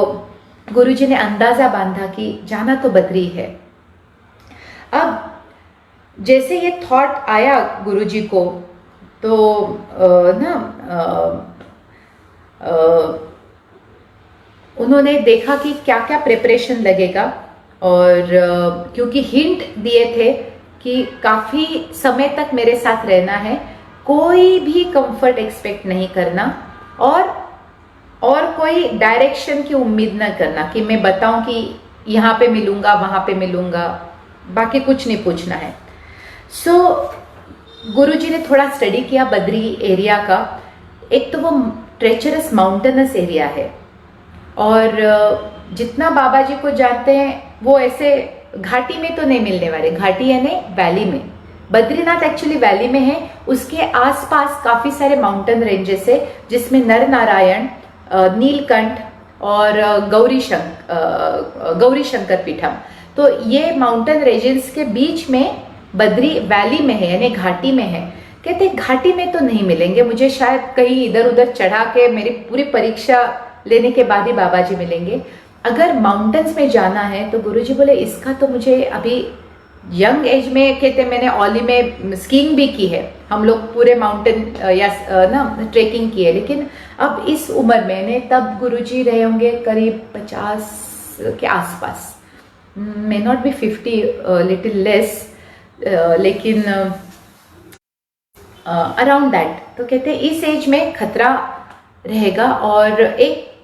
गुरुजी ने अंदाजा बांधा कि जाना तो बद्री है। अब जैसे ये थॉट आया गुरुजी को, तो उन्होंने देखा कि क्या क्या प्रिपरेशन लगेगा, और क्योंकि हिंट दिए थे कि काफ़ी समय तक मेरे साथ रहना है, कोई भी कंफर्ट एक्सपेक्ट नहीं करना, और कोई डायरेक्शन की उम्मीद न करना कि मैं बताऊं कि यहाँ पे मिलूंगा वहाँ पे मिलूंगा, बाकी कुछ नहीं पूछना है। सो गुरुजी ने थोड़ा स्टडी किया बद्री एरिया का। एक तो वो ट्रेचरस माउंटेनस एरिया है, और जितना बाबा जी को जानते हैं वो ऐसे घाटी में तो नहीं मिलने वाले। घाटी यानी वैली में, बद्रीनाथ एक्चुअली वैली में है। उसके आसपास काफ़ी सारे माउंटेन रेंजेस है, जिसमें नर नारायण, नीलकंठ और गौरी शंकर पीठम। तो ये माउंटेन रेंजेस के बीच में बद्री वैली में है, यानी घाटी में है। कहते घाटी में तो नहीं मिलेंगे मुझे, शायद कहीं इधर उधर चढ़ा के मेरी पूरी परीक्षा लेने के बाद ही बाबा जी मिलेंगे। अगर माउंटेन्स में जाना है तो गुरुजी बोले इसका तो मुझे अभी यंग एज में कहते मैंने ओली में स्कीइंग भी की है, हम लोग पूरे माउंटेन या ना ट्रेकिंग की है, लेकिन अब इस उम्र में ने तब गुरुजी रहे होंगे करीब 50 के आसपास, may not be 50, little less, लेकिन अराउंड दैट। तो कहते हैं इस एज में खतरा रहेगा और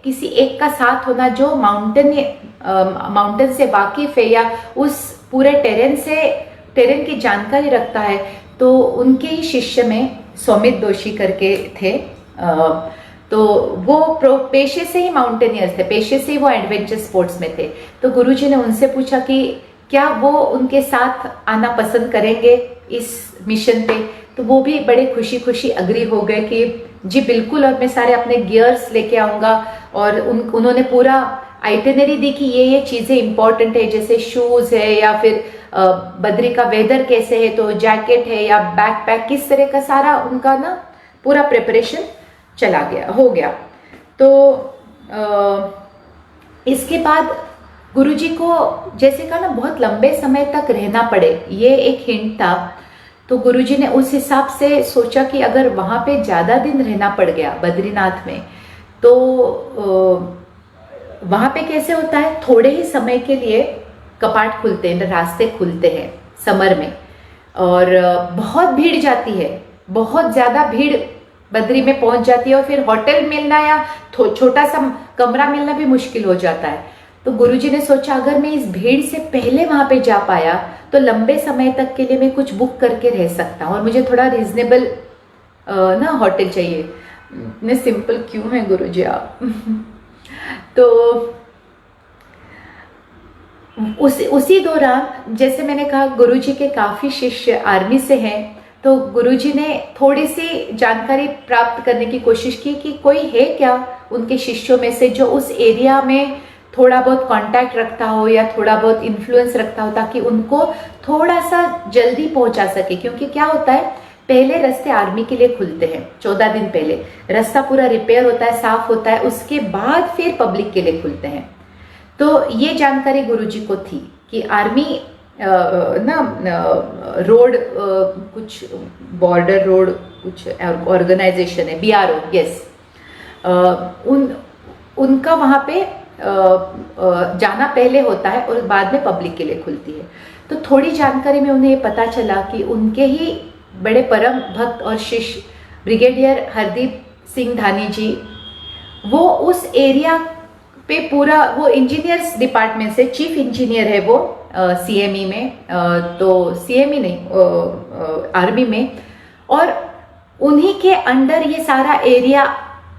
किसी एक का साथ होना जो माउंटेन से वाकिफ है या उस पूरे टेरेन की जानकारी रखता है। तो उनके ही शिष्य में सौमित दोषी करके थे, तो वो पेशे से ही माउंटेनियर्स थे, पेशे से ही वो एडवेंचर स्पोर्ट्स में थे। तो गुरुजी ने उनसे पूछा कि क्या वो उनके साथ आना पसंद करेंगे इस मिशन पे। तो वो भी बड़े खुशी खुशी अग्री हो गए कि जी बिल्कुल, और मैं सारे अपने गियर्स लेके आऊँगा। और उन्होंने पूरा आइटिनरी दी कि ये चीज़ें इंपॉर्टेंट है, जैसे शूज़ है या फिर बद्री का वेदर कैसे है, तो जैकेट है या बैकपैक, किस तरह का सारा उनका ना पूरा प्रिपरेशन हो गया। तो इसके बाद गुरुजी को जैसे कहा ना बहुत लंबे समय तक रहना पड़े, ये एक हिंट था। तो गुरुजी ने उस हिसाब से सोचा कि अगर वहाँ पे ज़्यादा दिन रहना पड़ गया बद्रीनाथ में, तो वहाँ पे कैसे होता है, थोड़े ही समय के लिए कपाट खुलते हैं, रास्ते खुलते हैं समर में, और बहुत भीड़ जाती है, बहुत ज़्यादा भीड़ बद्री में पहुंच जाती है, और फिर होटल मिलना या छोटा सा कमरा मिलना भी मुश्किल हो जाता है। तो गुरुजी ने सोचा अगर मैं इस भीड़ से पहले वहां पे जा पाया तो लंबे समय तक के लिए मैं कुछ बुक करके रह सकता हूँ, और मुझे थोड़ा रीजनेबल ना होटल चाहिए। इतने सिंपल क्यों है गुरुजी आप तो उसी दौरान जैसे मैंने कहा गुरुजी के काफ़ी शिष्य आर्मी से हैं, तो गुरुजी ने थोड़ी सी जानकारी प्राप्त करने की कोशिश की कि कोई है क्या उनके शिष्यों में से जो उस एरिया में थोड़ा बहुत कांटेक्ट रखता हो या थोड़ा बहुत इन्फ्लुएंस रखता हो, ताकि उनको थोड़ा सा जल्दी पहुंचा सके। क्योंकि क्या होता है, पहले रास्ते आर्मी के लिए खुलते हैं, 14 दिन पहले रास्ता पूरा रिपेयर होता है, साफ होता है, उसके बाद फिर पब्लिक के लिए खुलते हैं। तो ये जानकारी गुरुजी को थी कि आर्मी रोड कुछ बॉर्डर रोड कुछ ऑर्गेनाइजेशन है, BRO, यस, उनका वहाँ पे जाना पहले होता है और बाद में पब्लिक के लिए खुलती है। तो थोड़ी जानकारी में उन्हें पता चला कि उनके ही बड़े परम भक्त और शिष्य ब्रिगेडियर हरदीप सिंह धानी जी, वो उस एरिया पे पूरा, वो इंजीनियर्स डिपार्टमेंट से चीफ इंजीनियर है वो CME में, तो CME नहीं आर्मी में, और उन्हीं के अंडर ये सारा एरिया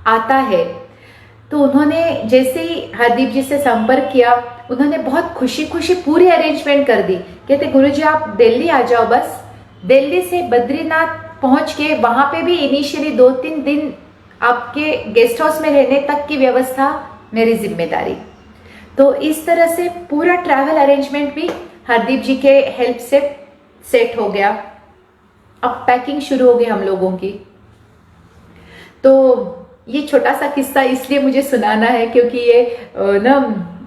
आता है। तो उन्होंने जैसे ही हरदीप जी से संपर्क किया, उन्होंने बहुत खुशी खुशी पूरी अरेंजमेंट कर दी। कहते गुरुजी आप दिल्ली आ जाओ, बस दिल्ली से बद्रीनाथ पहुंच के वहां पे भी इनिशियली 2-3 दिन आपके गेस्ट हाउस में रहने तक की व्यवस्था मेरी जिम्मेदारी। तो इस तरह से पूरा ट्रैवल अरेंजमेंट भी हरदीप जी के हेल्प से सेट हो गया। अब पैकिंग शुरू हो गई हम लोगों की। तो ये छोटा सा किस्सा इसलिए मुझे सुनाना है क्योंकि ये ना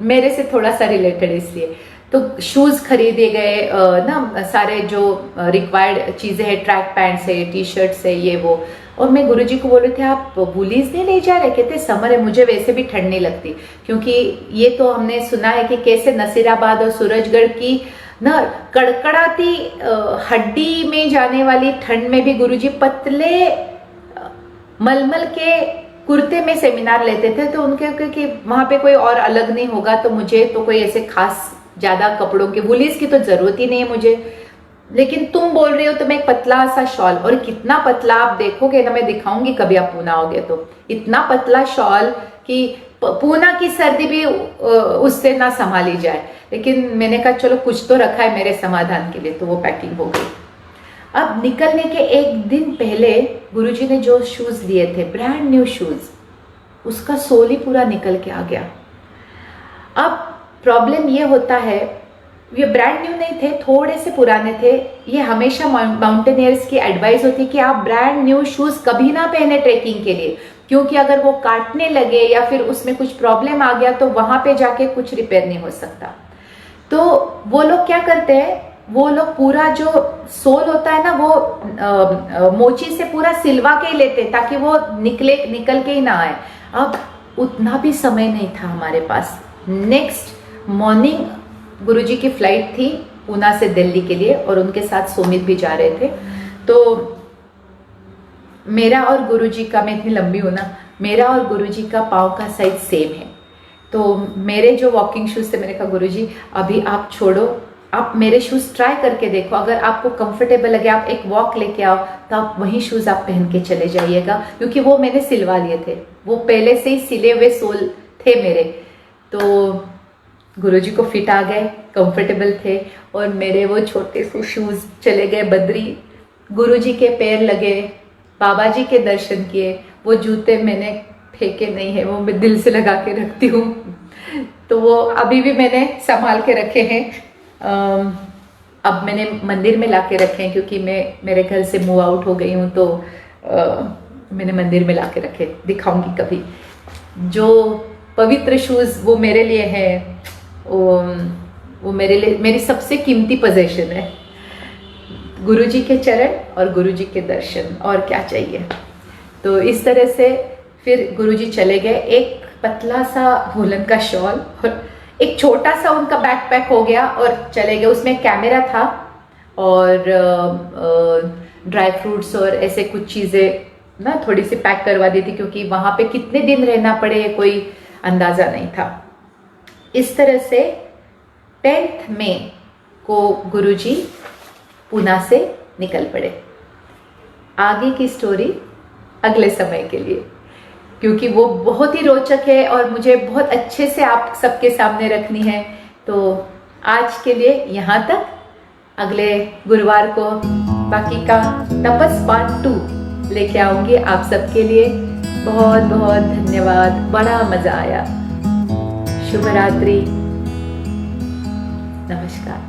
मेरे से थोड़ा सा रिलेटेड, इसलिए। तो शूज़ खरीदे गए, ना सारे जो रिक्वायर्ड चीज़ें हैं, ट्रैक पैंट्स है, टी-शर्ट्स है, ये वो। और मैं गुरुजी को बोल रहे थे आप वूलीज नहीं ले जा रहे? कहते समर है, मुझे वैसे भी ठंड नहीं लगती, क्योंकि ये तो हमने सुना है कि कैसे नसीराबाद और सूरजगढ़ की ना कड़कड़ाती हड्डी में जाने वाली ठंड में भी गुरुजी पतले मलमल के कुर्ते में सेमिनार लेते थे। तो उनके कि वहाँ पे कोई और अलग नहीं होगा, तो मुझे तो कोई ऐसे खास ज़्यादा कपड़ों के वुलीज की तो ज़रूरत ही नहीं है मुझे, लेकिन तुम बोल रहे हो तो मैं एक पतला सा शॉल, और कितना पतला आप देखोगे ना, मैं दिखाऊंगी कभी आप पूना आओगे तो, इतना पतला शॉल कि पूना की सर्दी भी उससे ना संभाली जाए। लेकिन मैंने कहा चलो कुछ तो रखा है मेरे समाधान के लिए, तो वो पैकिंग हो गई। अब निकलने के एक दिन पहले गुरुजी ने जो शूज़ लिए थे, ब्रांड न्यू शूज़, उसका सोल ही पूरा निकल के आ गया। अब प्रॉब्लम ये होता है, ये ब्रांड न्यू नहीं थे, थोड़े से पुराने थे। ये हमेशा माउंटेनियर्स की एडवाइस होती है कि आप ब्रांड न्यू शूज़ कभी ना पहने ट्रेकिंग के लिए, क्योंकि अगर वो काटने लगे या फिर उसमें कुछ प्रॉब्लम आ गया तो वहाँ पे जाके कुछ रिपेयर नहीं हो सकता। तो वो लोग क्या करते हैं, वो लोग पूरा जो सोल होता है ना वो मोची से पूरा सिलवा के ही लेते ताकि वो निकल के ही ना आए। अब उतना भी समय नहीं था हमारे पास। नेक्स्ट मॉर्निंग गुरुजी की फ्लाइट थी पूना से दिल्ली के लिए और उनके साथ सुमित भी जा रहे थे। तो मेरा और गुरुजी का, मैं इतनी लंबी हूँ ना, मेरा और गुरुजी का पाँव का साइज सेम है। तो मेरे जो वॉकिंग शूज़ थे, मैंने कहा गुरुजी अभी आप छोड़ो, आप मेरे शूज़ ट्राई करके देखो, अगर आपको कंफर्टेबल लगे आप एक वॉक लेके आओ तो आप वही शूज़ आप पहन के चले जाइएगा, क्योंकि वो मैंने सिलवा लिए थे, वो पहले से ही सिले हुए सोल थे मेरे। तो गुरुजी को फिट आ गए, कंफर्टेबल थे और मेरे वो छोटे से शूज़ चले गए बद्री, गुरुजी के पैर लगे, बाबा जी के दर्शन किए। वो जूते मैंने फेंके नहीं है, वो मैं दिल से लगा के रखती हूँ। तो वो अभी भी मैंने संभाल के रखे हैं। अब मैंने मंदिर में ला के रखे हैं क्योंकि मैं मेरे घर से मूव आउट हो गई हूँ, तो मैंने मंदिर में ला के रखे, दिखाऊंगी कभी। जो पवित्र शूज़ वो मेरे लिए है, वो मेरे लिए मेरी सबसे कीमती पोजीशन है। गुरुजी के चरण और गुरुजी के दर्शन, और क्या चाहिए। तो इस तरह से फिर गुरुजी चले गए। एक पतला सा वूलन का शॉल और एक छोटा सा उनका बैकपैक हो गया और चले गए। उसमें कैमरा था और ड्राई फ्रूट्स और ऐसे कुछ चीज़ें ना थोड़ी सी पैक करवा दी थी, क्योंकि वहाँ पे कितने दिन रहना पड़े कोई अंदाज़ा नहीं था। इस तरह से 10 मई को गुरुजी पूना से निकल पड़े। आगे की स्टोरी अगले समय के लिए, क्योंकि वो बहुत ही रोचक है और मुझे बहुत अच्छे से आप सबके सामने रखनी है। तो आज के लिए यहाँ तक। अगले गुरुवार को बाकी का तपस पार्ट 2 लेके आऊँगी आप सबके लिए। बहुत बहुत धन्यवाद, बड़ा मज़ा आया। शुभ रात्रि, नमस्कार।